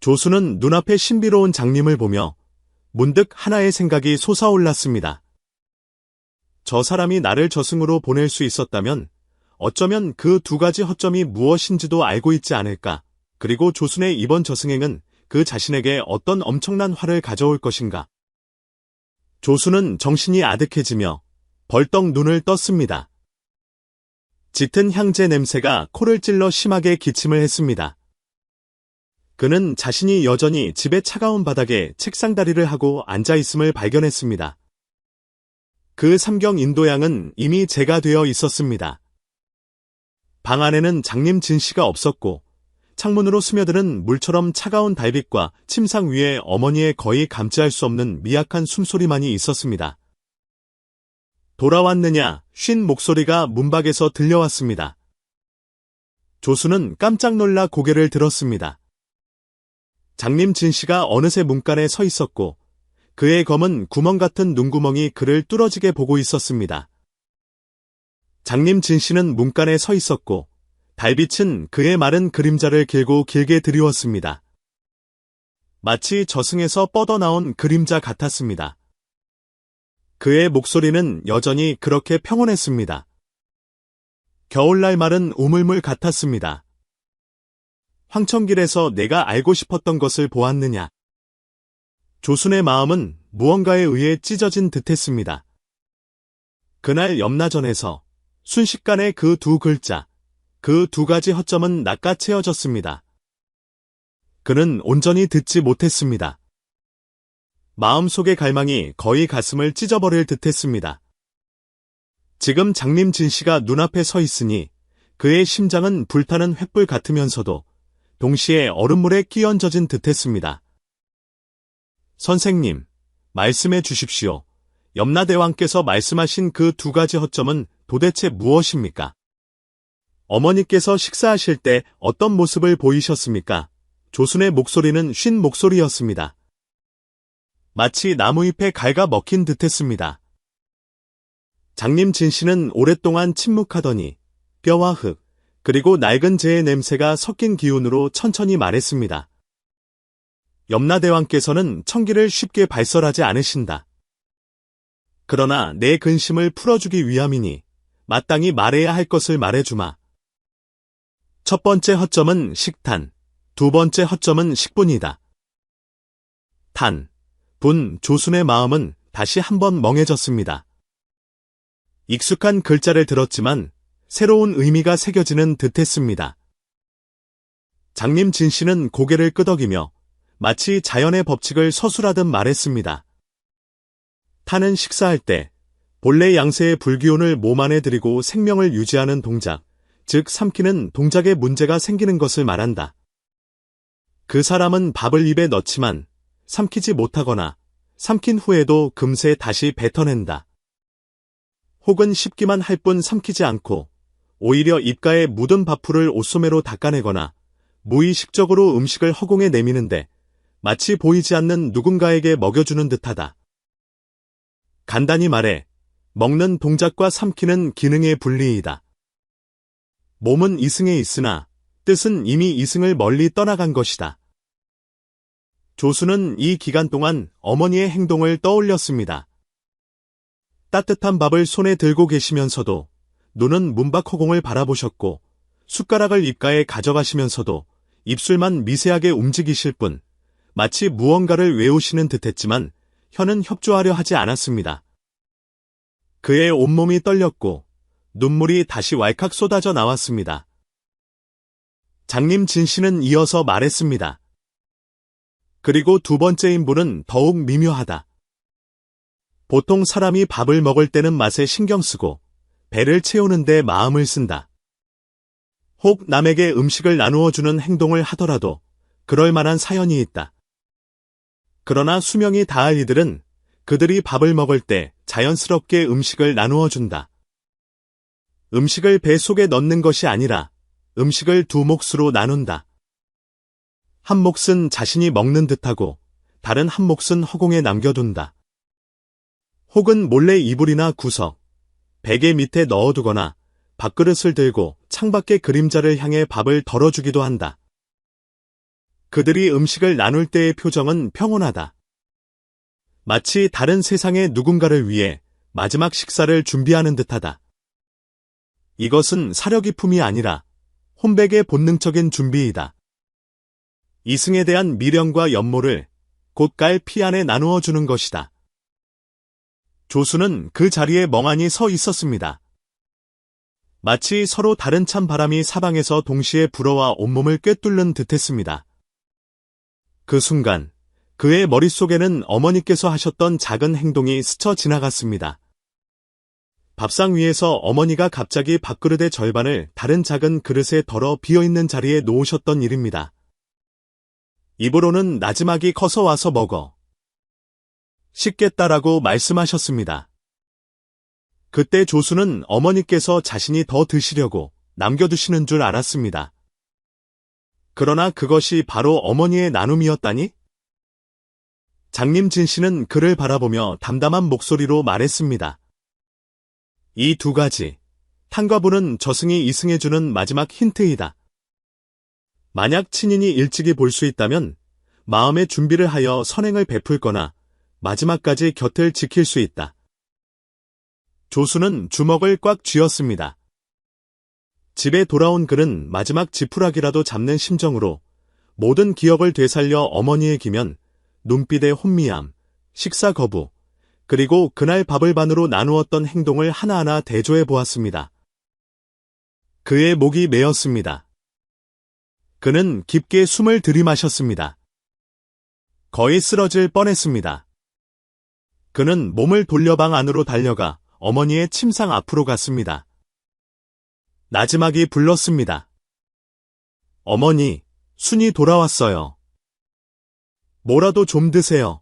조순은 눈앞에 신비로운 장님을 보며 문득 하나의 생각이 솟아올랐습니다. 저 사람이 나를 저승으로 보낼 수 있었다면 어쩌면 그 두 가지 허점이 무엇인지도 알고 있지 않을까? 그리고 조순의 이번 저승행은 그 자신에게 어떤 엄청난 화를 가져올 것인가? 조순은 정신이 아득해지며 벌떡 눈을 떴습니다. 짙은 향재 냄새가 코를 찔러 심하게 기침을 했습니다. 그는 자신이 여전히 집의 차가운 바닥에 책상다리를 하고 앉아있음을 발견했습니다. 그 삼경 인도양은 이미 재가 되어 있었습니다. 방 안에는 장님 진씨가 없었고 창문으로 스며드는 물처럼 차가운 달빛과 침상 위에 어머니의 거의 감지할 수 없는 미약한 숨소리만이 있었습니다. 돌아왔느냐? 쉰 목소리가 문밖에서 들려왔습니다. 조순은 깜짝 놀라 고개를 들었습니다. 장님 진씨가 어느새 문간에 서 있었고 그의 검은 구멍 같은 눈구멍이 그를 뚫어지게 보고 있었습니다. 장님 진씨는 문간에 서 있었고 달빛은 그의 마른 그림자를 길고 길게 드리웠습니다. 마치 저승에서 뻗어나온 그림자 같았습니다. 그의 목소리는 여전히 그렇게 평온했습니다. 겨울날 마른 우물물 같았습니다. 황천길에서 내가 알고 싶었던 것을 보았느냐? 조순의 마음은 무언가에 의해 찢어진 듯했습니다. 그날 염라전에서 순식간에 그 두 글자, 그 두 가지 허점은 낚아채어졌습니다. 그는 온전히 듣지 못했습니다. 마음속의 갈망이 거의 가슴을 찢어버릴 듯했습니다. 지금 장님 진씨가 눈앞에 서 있으니 그의 심장은 불타는 횃불 같으면서도 동시에 얼음물에 끼얹어진 듯했습니다. 선생님, 말씀해 주십시오. 염라대왕께서 말씀하신 그 두 가지 허점은 도대체 무엇입니까? 어머니께서 식사하실 때 어떤 모습을 보이셨습니까? 조순의 목소리는 쉰 목소리였습니다. 마치 나무잎에 갈가 먹힌 듯했습니다. 장님 진씨는 오랫동안 침묵하더니 뼈와 흙, 그리고 낡은 재의 냄새가 섞인 기운으로 천천히 말했습니다. 염라대왕께서는 청기를 쉽게 발설하지 않으신다. 그러나 내 근심을 풀어주기 위함이니 마땅히 말해야 할 것을 말해주마. 첫 번째 허점은 식탄, 두 번째 허점은 식분이다. 탄, 분, 조순의 마음은 다시 한번 멍해졌습니다. 익숙한 글자를 들었지만 새로운 의미가 새겨지는 듯했습니다. 장님 진씨는 고개를 끄덕이며 마치 자연의 법칙을 서술하듯 말했습니다. 탄은 식사할 때 본래 양세의 불기운을 몸 안에 들이고 생명을 유지하는 동작, 즉 삼키는 동작에 문제가 생기는 것을 말한다. 그 사람은 밥을 입에 넣지만 삼키지 못하거나 삼킨 후에도 금세 다시 뱉어낸다. 혹은 씹기만 할 뿐 삼키지 않고 오히려 입가에 묻은 밥풀을 옷소매로 닦아내거나 무의식적으로 음식을 허공에 내미는데 마치 보이지 않는 누군가에게 먹여주는 듯하다. 간단히 말해 먹는 동작과 삼키는 기능의 분리이다. 몸은 이승에 있으나 뜻은 이미 이승을 멀리 떠나간 것이다. 조수는 이 기간 동안 어머니의 행동을 떠올렸습니다. 따뜻한 밥을 손에 들고 계시면서도 눈은 문밖 허공을 바라보셨고 숟가락을 입가에 가져가시면서도 입술만 미세하게 움직이실 뿐 마치 무언가를 외우시는 듯했지만 혀는 협조하려 하지 않았습니다. 그의 온몸이 떨렸고 눈물이 다시 왈칵 쏟아져 나왔습니다. 장님 진 씨는 이어서 말했습니다. 그리고 두 번째 인물은 더욱 미묘하다. 보통 사람이 밥을 먹을 때는 맛에 신경 쓰고 배를 채우는 데 마음을 쓴다. 혹 남에게 음식을 나누어 주는 행동을 하더라도 그럴 만한 사연이 있다. 그러나 수명이 다할 이들은 그들이 밥을 먹을 때 자연스럽게 음식을 나누어 준다. 음식을 배 속에 넣는 것이 아니라 음식을 두 몫으로 나눈다. 한 몫은 자신이 먹는 듯하고 다른 한 몫은 허공에 남겨둔다. 혹은 몰래 이불이나 구석, 베개 밑에 넣어두거나 밥그릇을 들고 창밖의 그림자를 향해 밥을 덜어주기도 한다. 그들이 음식을 나눌 때의 표정은 평온하다. 마치 다른 세상의 누군가를 위해 마지막 식사를 준비하는 듯하다. 이것은 사려기품이 아니라 혼백의 본능적인 준비이다. 이승에 대한 미련과 연모를 곧 깔 피 안에 나누어 주는 것이다. 조수는 그 자리에 멍하니 서 있었습니다. 마치 서로 다른 찬 바람이 사방에서 동시에 불어와 온몸을 꿰뚫는 듯했습니다. 그 순간 그의 머릿속에는 어머니께서 하셨던 작은 행동이 스쳐 지나갔습니다. 밥상 위에서 어머니가 갑자기 밥그릇의 절반을 다른 작은 그릇에 덜어 비어있는 자리에 놓으셨던 일입니다. 입으로는 나지막이 커서 와서 먹어. 식겠다라고 말씀하셨습니다. 그때 조수는 어머니께서 자신이 더 드시려고 남겨두시는 줄 알았습니다. 그러나 그것이 바로 어머니의 나눔이었다니? 장님 진 씨는 그를 바라보며 담담한 목소리로 말했습니다. 이 두 가지, 탕과 불은 저승이 이승해주는 마지막 힌트이다. 만약 친인이 일찍이 볼 수 있다면 마음의 준비를 하여 선행을 베풀거나 마지막까지 곁을 지킬 수 있다. 조수는 주먹을 꽉 쥐었습니다. 집에 돌아온 그는 마지막 지푸라기라도 잡는 심정으로 모든 기억을 되살려 어머니의 기면, 눈빛의 혼미함, 식사 거부, 그리고 그날 밥을 반으로 나누었던 행동을 하나하나 대조해 보았습니다. 그의 목이 메었습니다. 그는 깊게 숨을 들이마셨습니다. 거의 쓰러질 뻔했습니다. 그는 몸을 돌려 방 안으로 달려가 어머니의 침상 앞으로 갔습니다. 나지막이 불렀습니다. 어머니, 순이 돌아왔어요. 뭐라도 좀 드세요.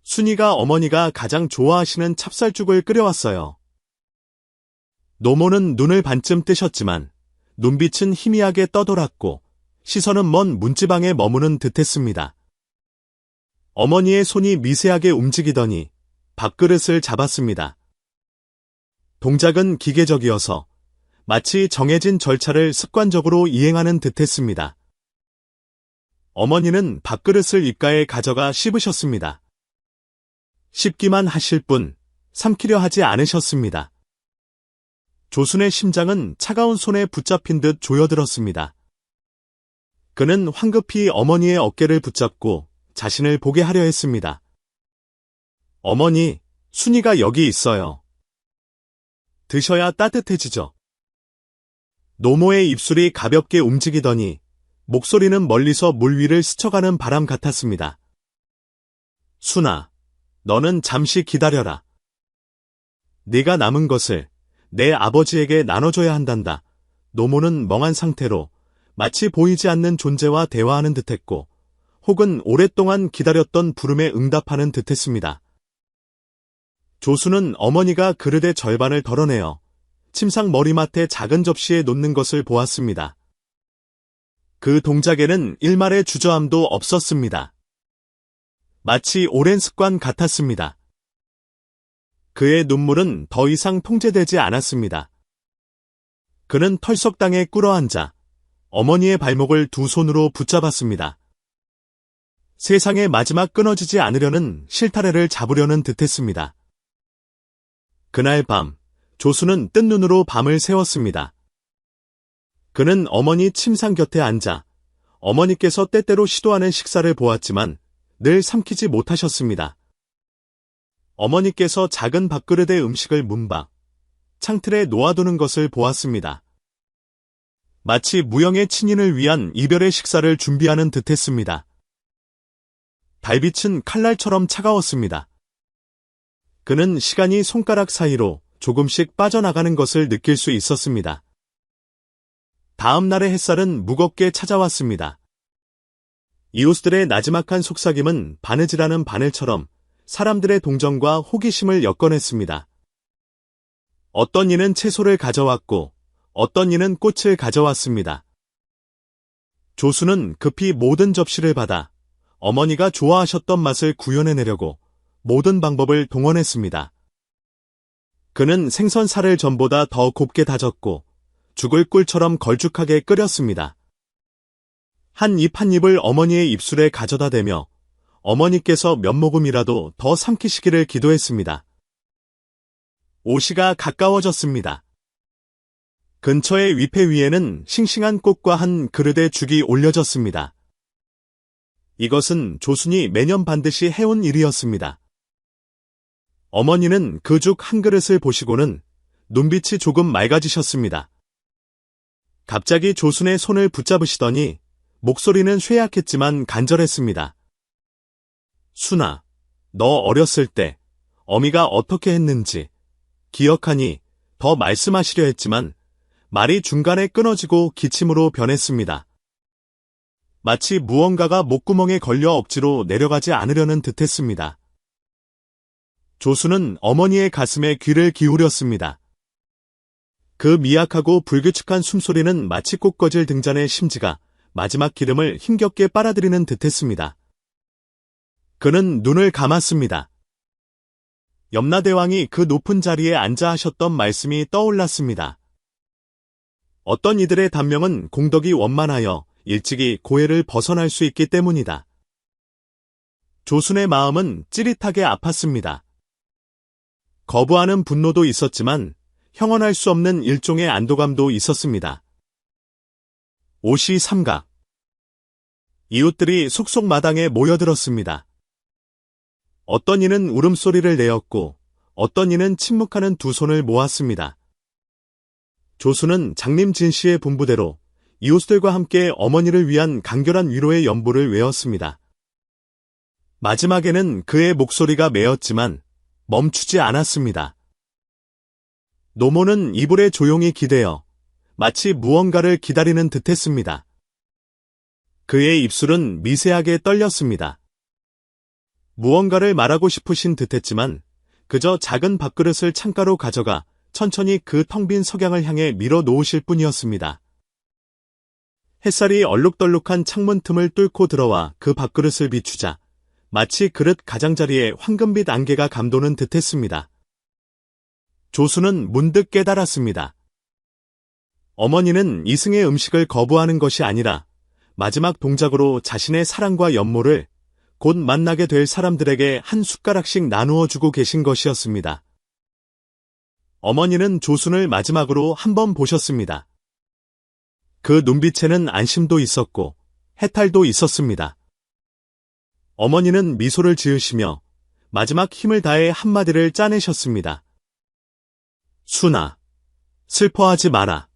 순이가 어머니가 가장 좋아하시는 찹쌀죽을 끓여왔어요. 노모는 눈을 반쯤 뜨셨지만 눈빛은 희미하게 떠돌았고 시선은 먼 문지방에 머무는 듯했습니다. 어머니의 손이 미세하게 움직이더니 밥그릇을 잡았습니다. 동작은 기계적이어서 마치 정해진 절차를 습관적으로 이행하는 듯했습니다. 어머니는 밥그릇을 입가에 가져가 씹으셨습니다. 씹기만 하실 뿐 삼키려 하지 않으셨습니다. 조순의 심장은 차가운 손에 붙잡힌 듯 조여들었습니다. 그는 황급히 어머니의 어깨를 붙잡고 자신을 보게 하려 했습니다. 어머니, 순이가 여기 있어요. 드셔야 따뜻해지죠. 노모의 입술이 가볍게 움직이더니 목소리는 멀리서 물 위를 스쳐가는 바람 같았습니다. 순아, 너는 잠시 기다려라. 네가 남은 것을 내 아버지에게 나눠줘야 한단다. 노모는 멍한 상태로 마치 보이지 않는 존재와 대화하는 듯했고 혹은 오랫동안 기다렸던 부름에 응답하는 듯했습니다. 조수는 어머니가 그릇의 절반을 덜어내어 침상 머리맡에 작은 접시에 놓는 것을 보았습니다. 그 동작에는 일말의 주저함도 없었습니다. 마치 오랜 습관 같았습니다. 그의 눈물은 더 이상 통제되지 않았습니다. 그는 털썩당에 꿇어앉아 어머니의 발목을 두 손으로 붙잡았습니다. 세상의 마지막 끊어지지 않으려는 실타래를 잡으려는 듯했습니다. 그날 밤, 조수는 뜬 눈으로 밤을 새웠습니다. 그는 어머니 침상 곁에 앉아 어머니께서 때때로 시도하는 식사를 보았지만 늘 삼키지 못하셨습니다. 어머니께서 작은 밥그릇에 음식을 문박, 창틀에 놓아두는 것을 보았습니다. 마치 무영의 친인을 위한 이별의 식사를 준비하는 듯했습니다. 달빛은 칼날처럼 차가웠습니다. 그는 시간이 손가락 사이로 조금씩 빠져나가는 것을 느낄 수 있었습니다. 다음 날의 햇살은 무겁게 찾아왔습니다. 이웃들의 나지막한 속삭임은 바느질하는 바늘처럼 사람들의 동정과 호기심을 엮어냈습니다. 어떤 이는 채소를 가져왔고 어떤 이는 꽃을 가져왔습니다. 조수는 급히 모든 접시를 받아 어머니가 좋아하셨던 맛을 구현해내려고 모든 방법을 동원했습니다. 그는 생선살을 전보다 더 곱게 다졌고 죽을 꿀처럼 걸쭉하게 끓였습니다. 한 입 한 입을 어머니의 입술에 가져다 대며 어머니께서 몇 모금이라도 더 삼키시기를 기도했습니다. 오시가 가까워졌습니다. 근처의 위패 위에는 싱싱한 꽃과 한 그릇의 죽이 올려졌습니다. 이것은 조순이 매년 반드시 해온 일이었습니다. 어머니는 그 죽 한 그릇을 보시고는 눈빛이 조금 맑아지셨습니다. 갑자기 조순의 손을 붙잡으시더니 목소리는 쇠약했지만 간절했습니다. 순아, 너 어렸을 때 어미가 어떻게 했는지 기억하니? 더 말씀하시려 했지만 말이 중간에 끊어지고 기침으로 변했습니다. 마치 무언가가 목구멍에 걸려 억지로 내려가지 않으려는 듯했습니다. 조수는 어머니의 가슴에 귀를 기울였습니다. 그 미약하고 불규칙한 숨소리는 마치 꽃거질 등잔의 심지가 마지막 기름을 힘겹게 빨아들이는 듯했습니다. 그는 눈을 감았습니다. 염라대왕이 그 높은 자리에 앉아 하셨던 말씀이 떠올랐습니다. 어떤 이들의 단명은 공덕이 원만하여 일찍이 고해를 벗어날 수 있기 때문이다. 조순의 마음은 찌릿하게 아팠습니다. 거부하는 분노도 있었지만 형언할 수 없는 일종의 안도감도 있었습니다. 오시 삼각. 이웃들이 속속 마당에 모여들었습니다. 어떤 이는 울음소리를 내었고 어떤 이는 침묵하는 두 손을 모았습니다. 조수는 장님 진씨의 분부대로 이웃들과 함께 어머니를 위한 간결한 위로의 연보를 외웠습니다. 마지막에는 그의 목소리가 메었지만 멈추지 않았습니다. 노모는 이불에 조용히 기대어 마치 무언가를 기다리는 듯했습니다. 그의 입술은 미세하게 떨렸습니다. 무언가를 말하고 싶으신 듯했지만 그저 작은 밥그릇을 창가로 가져가 천천히 그 텅 빈 석양을 향해 밀어 놓으실 뿐이었습니다. 햇살이 얼룩덜룩한 창문 틈을 뚫고 들어와 그 밥그릇을 비추자 마치 그릇 가장자리에 황금빛 안개가 감도는 듯했습니다. 조수는 문득 깨달았습니다. 어머니는 이승의 음식을 거부하는 것이 아니라 마지막 동작으로 자신의 사랑과 연모를 곧 만나게 될 사람들에게 한 숟가락씩 나누어 주고 계신 것이었습니다. 어머니는 조순을 마지막으로 한 번 보셨습니다. 그 눈빛에는 안심도 있었고 해탈도 있었습니다. 어머니는 미소를 지으시며 마지막 힘을 다해 한마디를 짜내셨습니다. 순아, 슬퍼하지 마라.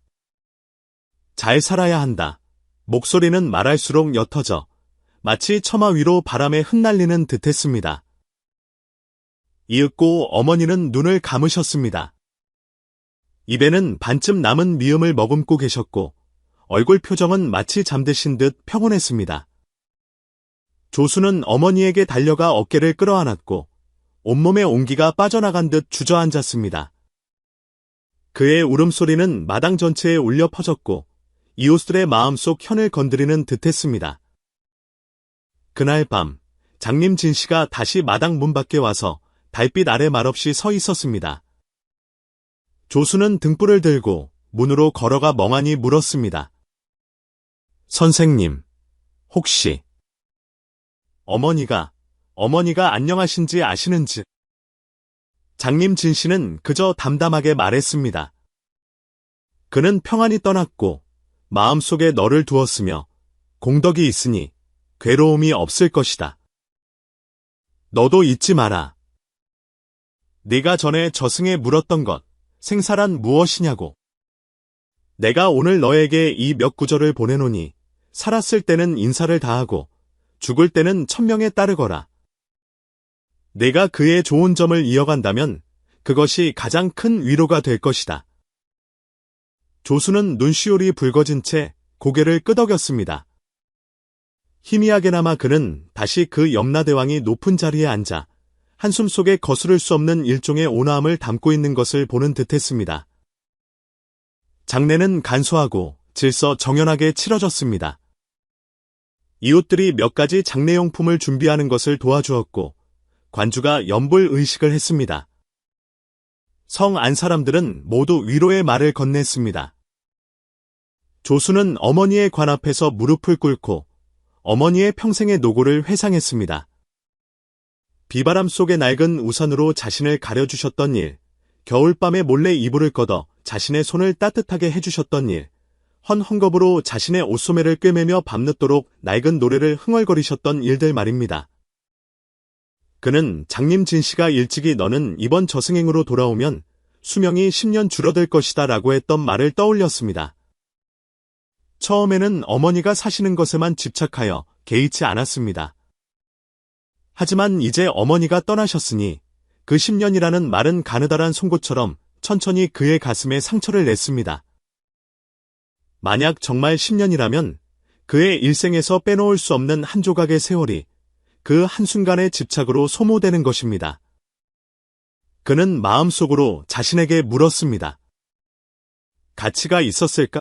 잘 살아야 한다. 목소리는 말할수록 옅어져 마치 처마 위로 바람에 흩날리는 듯했습니다. 이윽고 어머니는 눈을 감으셨습니다. 입에는 반쯤 남은 미음을 머금고 계셨고 얼굴 표정은 마치 잠드신 듯 평온했습니다. 조수는 어머니에게 달려가 어깨를 끌어안았고 온몸의 온기가 빠져나간 듯 주저앉았습니다. 그의 울음소리는 마당 전체에 울려 퍼졌고 이웃들의 마음속 현을 건드리는 듯했습니다. 그날 밤 장님 진씨가 다시 마당 문 밖에 와서 달빛 아래 말없이 서 있었습니다. 조수는 등불을 들고 문으로 걸어가 멍하니 물었습니다. 선생님, 혹시 어머니가 안녕하신지 아시는지? 장님 진씨는 그저 담담하게 말했습니다. 그는 평안히 떠났고 마음속에 너를 두었으며 공덕이 있으니 괴로움이 없을 것이다. 너도 잊지 마라. 네가 전에 저승에 물었던 것, 생사란 무엇이냐고. 내가 오늘 너에게 이 몇 구절을 보내노니 살았을 때는 인사를 다하고 죽을 때는 천명에 따르거라. 내가 그의 좋은 점을 이어간다면 그것이 가장 큰 위로가 될 것이다. 조수는 눈시울이 붉어진 채 고개를 끄덕였습니다. 희미하게나마 그는 다시 그 염라대왕이 높은 자리에 앉아 한숨 속에 거스를 수 없는 일종의 온화함을 담고 있는 것을 보는 듯했습니다. 장례는 간소하고 질서 정연하게 치러졌습니다. 이웃들이 몇 가지 장례용품을 준비하는 것을 도와주었고 관주가 연불 의식을 했습니다. 성 안 사람들은 모두 위로의 말을 건넸습니다. 조수는 어머니의 관 앞에서 무릎을 꿇고 어머니의 평생의 노고를 회상했습니다. 비바람 속의 낡은 우산으로 자신을 가려주셨던 일, 겨울밤에 몰래 이불을 걷어 자신의 손을 따뜻하게 해주셨던 일, 헝겊으로 자신의 옷소매를 꿰매며 밤늦도록 낡은 노래를 흥얼거리셨던 일들 말입니다. 그는 장님 진씨가 일찍이 너는 이번 저승행으로 돌아오면 수명이 10년 줄어들 것이다 라고 했던 말을 떠올렸습니다. 처음에는 어머니가 사시는 것에만 집착하여 개의치 않았습니다. 하지만 이제 어머니가 떠나셨으니 그 10년이라는 말은 가느다란 송곳처럼 천천히 그의 가슴에 상처를 냈습니다. 만약 정말 10년이라면 그의 일생에서 빼놓을 수 없는 한 조각의 세월이 그 한순간의 집착으로 소모되는 것입니다. 그는 마음속으로 자신에게 물었습니다. 가치가 있었을까?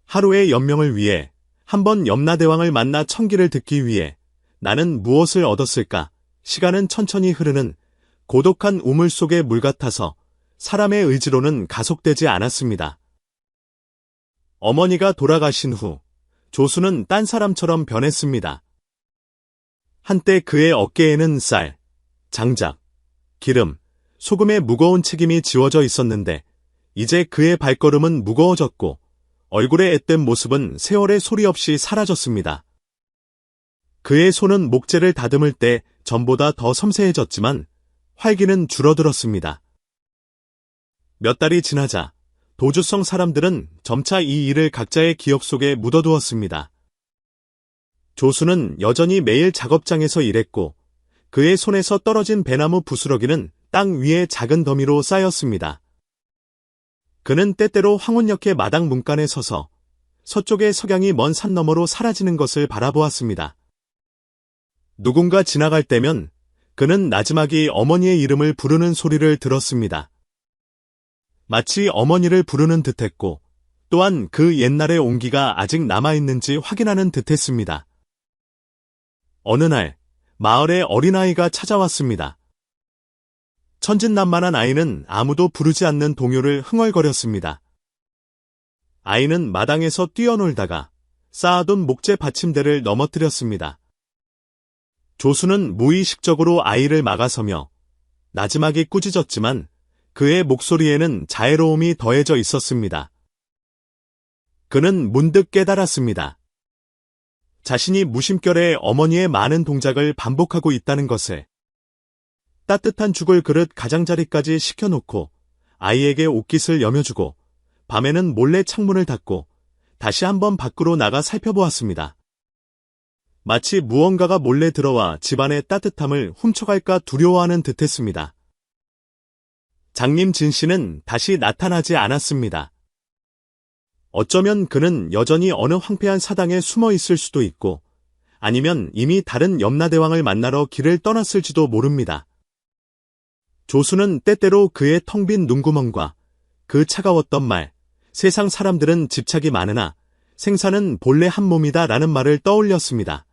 하루의 연명을 위해 한번 염라대왕을 만나 천기를 듣기 위해 나는 무엇을 얻었을까? 시간은 천천히 흐르는 고독한 우물 속의 물 같아서 사람의 의지로는 가속되지 않았습니다. 어머니가 돌아가신 후 조수는 딴 사람처럼 변했습니다. 한때 그의 어깨에는 쌀, 장작, 기름, 소금의 무거운 책임이 지워져 있었는데 이제 그의 발걸음은 무거워졌고 얼굴의 앳된 모습은 세월의 소리 없이 사라졌습니다. 그의 손은 목재를 다듬을 때 전보다 더 섬세해졌지만 활기는 줄어들었습니다. 몇 달이 지나자 도주성 사람들은 점차 이 일을 각자의 기억 속에 묻어두었습니다. 조수는 여전히 매일 작업장에서 일했고 그의 손에서 떨어진 배나무 부스러기는 땅 위에 작은 더미로 쌓였습니다. 그는 때때로 황혼역의 마당 문간에 서서 서쪽의 석양이 먼 산 너머로 사라지는 것을 바라보았습니다. 누군가 지나갈 때면 그는 나지막이 어머니의 이름을 부르는 소리를 들었습니다. 마치 어머니를 부르는 듯했고 또한 그 옛날의 온기가 아직 남아있는지 확인하는 듯했습니다. 어느 날 마을에 어린아이가 찾아왔습니다. 천진난만한 아이는 아무도 부르지 않는 동요를 흥얼거렸습니다. 아이는 마당에서 뛰어놀다가 쌓아둔 목재 받침대를 넘어뜨렸습니다. 조수는 무의식적으로 아이를 막아서며 나지막이 꾸짖었지만 그의 목소리에는 자애로움이 더해져 있었습니다. 그는 문득 깨달았습니다. 자신이 무심결에 어머니의 많은 동작을 반복하고 있다는 것을. 따뜻한 죽을 그릇 가장자리까지 식혀놓고 아이에게 옷깃을 여며주고 밤에는 몰래 창문을 닫고 다시 한번 밖으로 나가 살펴보았습니다. 마치 무언가가 몰래 들어와 집안의 따뜻함을 훔쳐갈까 두려워하는 듯했습니다. 장님 진씨는 다시 나타나지 않았습니다. 어쩌면 그는 여전히 어느 황폐한 사당에 숨어 있을 수도 있고 아니면 이미 다른 염라대왕을 만나러 길을 떠났을지도 모릅니다. 조수는 때때로 그의 텅 빈 눈구멍과 그 차가웠던 말, 세상 사람들은 집착이 많으나 생사는 본래 한 몸이다 라는 말을 떠올렸습니다.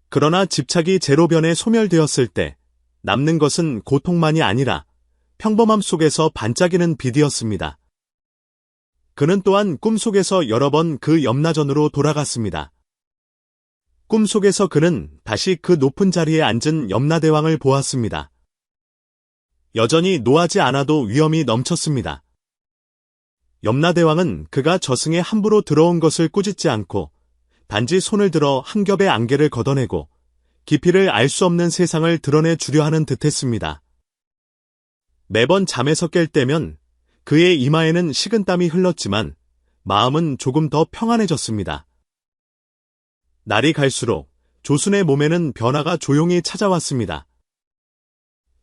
그러나 집착이 제로변에 소멸되었을 때 남는 것은 고통만이 아니라 평범함 속에서 반짝이는 빛이었습니다. 그는 또한 꿈속에서 여러 번 그 염라전으로 돌아갔습니다. 꿈속에서 그는 다시 그 높은 자리에 앉은 염라대왕을 보았습니다. 여전히 노하지 않아도 위엄이 넘쳤습니다. 염라대왕은 그가 저승에 함부로 들어온 것을 꾸짖지 않고 단지 손을 들어 한 겹의 안개를 걷어내고 깊이를 알 수 없는 세상을 드러내 주려 하는 듯했습니다. 매번 잠에서 깰 때면 그의 이마에는 식은땀이 흘렀지만 마음은 조금 더 평안해졌습니다. 날이 갈수록 조순의 몸에는 변화가 조용히 찾아왔습니다.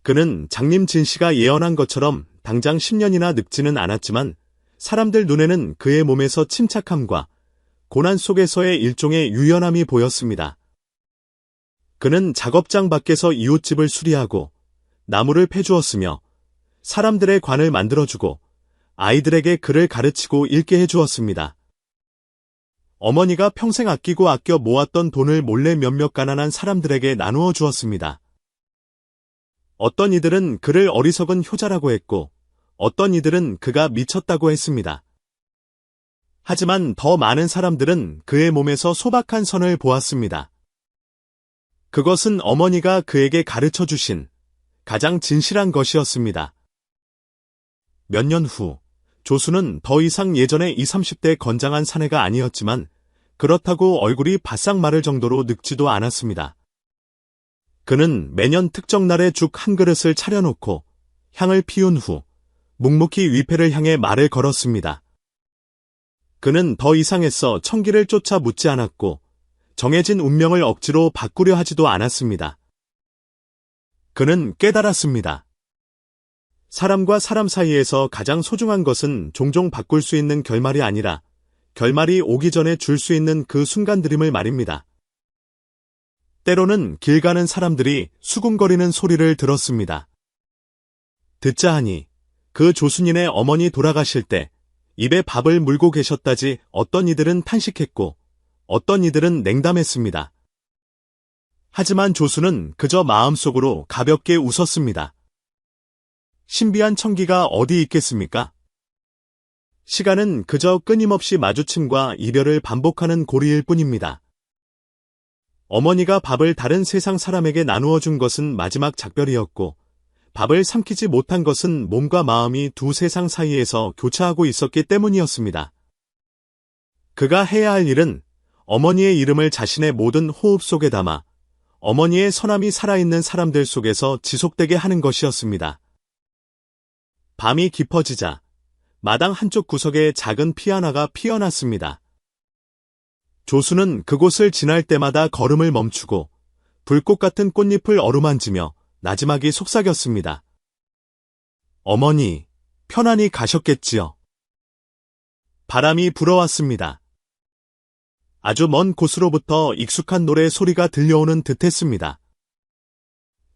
그는 장님 진씨가 예언한 것처럼 당장 10년이나 늙지는 않았지만 사람들 눈에는 그의 몸에서 침착함과 고난 속에서의 일종의 유연함이 보였습니다. 그는 작업장 밖에서 이웃집을 수리하고 나무를 패주었으며 사람들의 관을 만들어주고 아이들에게 글을 가르치고 읽게 해주었습니다. 어머니가 평생 아끼고 아껴 모았던 돈을 몰래 몇몇 가난한 사람들에게 나누어 주었습니다. 어떤 이들은 그를 어리석은 효자라고 했고 어떤 이들은 그가 미쳤다고 했습니다. 하지만 더 많은 사람들은 그의 몸에서 소박한 선을 보았습니다. 그것은 어머니가 그에게 가르쳐 주신 가장 진실한 것이었습니다. 몇 년 후, 조수는 더 이상 예전의 20, 30대 건장한 사내가 아니었지만 그렇다고 얼굴이 바싹 마를 정도로 늙지도 않았습니다. 그는 매년 특정 날에 죽 한 그릇을 차려놓고 향을 피운 후 묵묵히 위패를 향해 말을 걸었습니다. 그는 더 이상 애써 청기를 쫓아 묻지 않았고 정해진 운명을 억지로 바꾸려 하지도 않았습니다. 그는 깨달았습니다. 사람과 사람 사이에서 가장 소중한 것은 종종 바꿀 수 있는 결말이 아니라 결말이 오기 전에 줄 수 있는 그 순간들임을 말입니다. 때로는 길 가는 사람들이 수군거리는 소리를 들었습니다. 듣자 하니 그 조순인의 어머니 돌아가실 때 입에 밥을 물고 계셨다지 어떤 이들은 탄식했고 어떤 이들은 냉담했습니다. 하지만 조수는 그저 마음속으로 가볍게 웃었습니다. 신비한 청기가 어디 있겠습니까? 시간은 그저 끊임없이 마주침과 이별을 반복하는 고리일 뿐입니다. 어머니가 밥을 다른 세상 사람에게 나누어 준 것은 마지막 작별이었고 밥을 삼키지 못한 것은 몸과 마음이 두 세상 사이에서 교차하고 있었기 때문이었습니다. 그가 해야 할 일은 어머니의 이름을 자신의 모든 호흡 속에 담아 어머니의 선함이 살아있는 사람들 속에서 지속되게 하는 것이었습니다. 밤이 깊어지자 마당 한쪽 구석에 작은 피아노가 피어났습니다. 조수는 그곳을 지날 때마다 걸음을 멈추고 불꽃 같은 꽃잎을 어루만지며 나지막이 속삭였습니다. 어머니, 편안히 가셨겠지요. 바람이 불어왔습니다. 아주 먼 곳으로부터 익숙한 노래 소리가 들려오는 듯했습니다.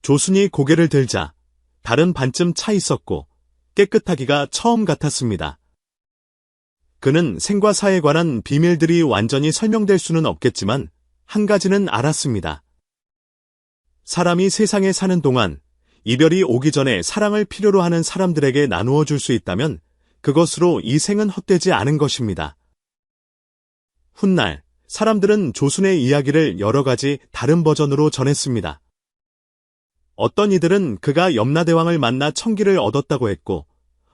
조순이 고개를 들자 달은 반쯤 차 있었고 깨끗하기가 처음 같았습니다. 그는 생과 사에 관한 비밀들이 완전히 설명될 수는 없겠지만 한 가지는 알았습니다. 사람이 세상에 사는 동안 이별이 오기 전에 사랑을 필요로 하는 사람들에게 나누어 줄 수 있다면 그것으로 이 생은 헛되지 않은 것입니다. 훗날 사람들은 조순의 이야기를 여러 가지 다른 버전으로 전했습니다. 어떤 이들은 그가 염라대왕을 만나 청기를 얻었다고 했고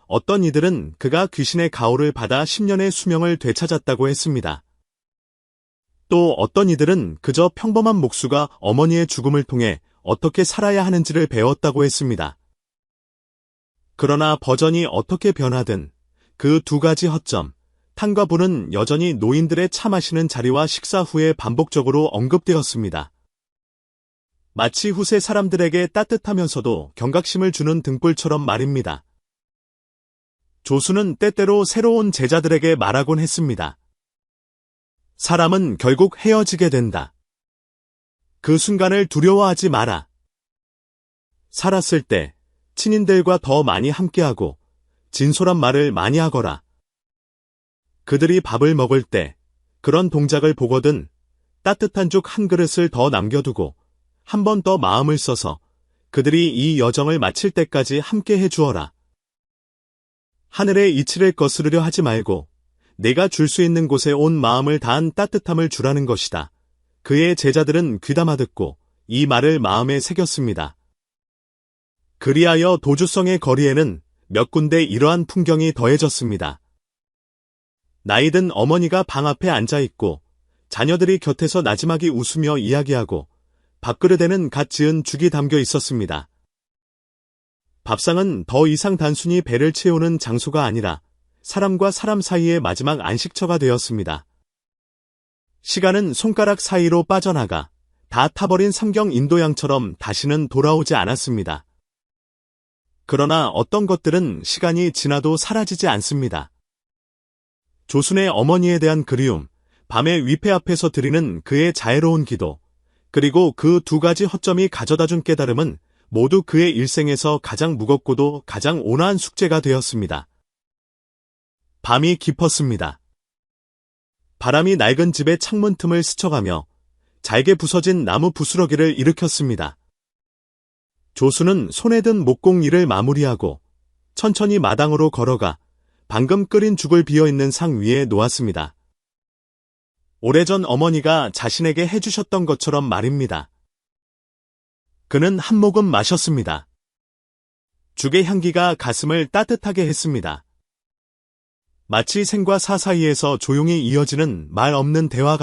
어떤 이들은 그가 귀신의 가호를 받아 10년의 수명을 되찾았다고 했습니다. 또 어떤 이들은 그저 평범한 목수가 어머니의 죽음을 통해 어떻게 살아야 하는지를 배웠다고 했습니다. 그러나 버전이 어떻게 변하든 그 두 가지 허점, 탕과 불은 여전히 노인들의 차 마시는 자리와 식사 후에 반복적으로 언급되었습니다. 마치 후세 사람들에게 따뜻하면서도 경각심을 주는 등불처럼 말입니다. 조수는 때때로 새로운 제자들에게 말하곤 했습니다. 사람은 결국 헤어지게 된다. 그 순간을 두려워하지 마라. 살았을 때 친인들과 더 많이 함께하고 진솔한 말을 많이 하거라. 그들이 밥을 먹을 때 그런 동작을 보거든 따뜻한 죽 한 그릇을 더 남겨두고 한 번 더 마음을 써서 그들이 이 여정을 마칠 때까지 함께 해주어라. 하늘의 이치를 거스르려 하지 말고 내가 줄 수 있는 곳에 온 마음을 다한 따뜻함을 주라는 것이다. 그의 제자들은 귀담아 듣고 이 말을 마음에 새겼습니다. 그리하여 도주성의 거리에는 몇 군데 이러한 풍경이 더해졌습니다. 나이든 어머니가 방 앞에 앉아있고 자녀들이 곁에서 나지막이 웃으며 이야기하고 밥그릇에는 갓 지은 죽이 담겨 있었습니다. 밥상은 더 이상 단순히 배를 채우는 장소가 아니라 사람과 사람 사이의 마지막 안식처가 되었습니다. 시간은 손가락 사이로 빠져나가 다 타버린 삼경 인도양처럼 다시는 돌아오지 않았습니다. 그러나 어떤 것들은 시간이 지나도 사라지지 않습니다. 조순의 어머니에 대한 그리움, 밤의 위패 앞에서 드리는 그의 자애로운 기도, 그리고 그 두 가지 허점이 가져다준 깨달음은 모두 그의 일생에서 가장 무겁고도 가장 온화한 숙제가 되었습니다. 밤이 깊었습니다. 바람이 낡은 집의 창문 틈을 스쳐가며 잘게 부서진 나무 부스러기를 일으켰습니다. 조수는 손에 든 목공일을 마무리하고 천천히 마당으로 걸어가 방금 끓인 죽을 비어있는 상 위에 놓았습니다. 오래전 어머니가 자신에게 해주셨던 것처럼 말입니다. 그는 한 모금 마셨습니다. 죽의 향기가 가슴을 따뜻하게 했습니다. 마치 생과 사 사이에서 조용히 이어지는 말 없는 대화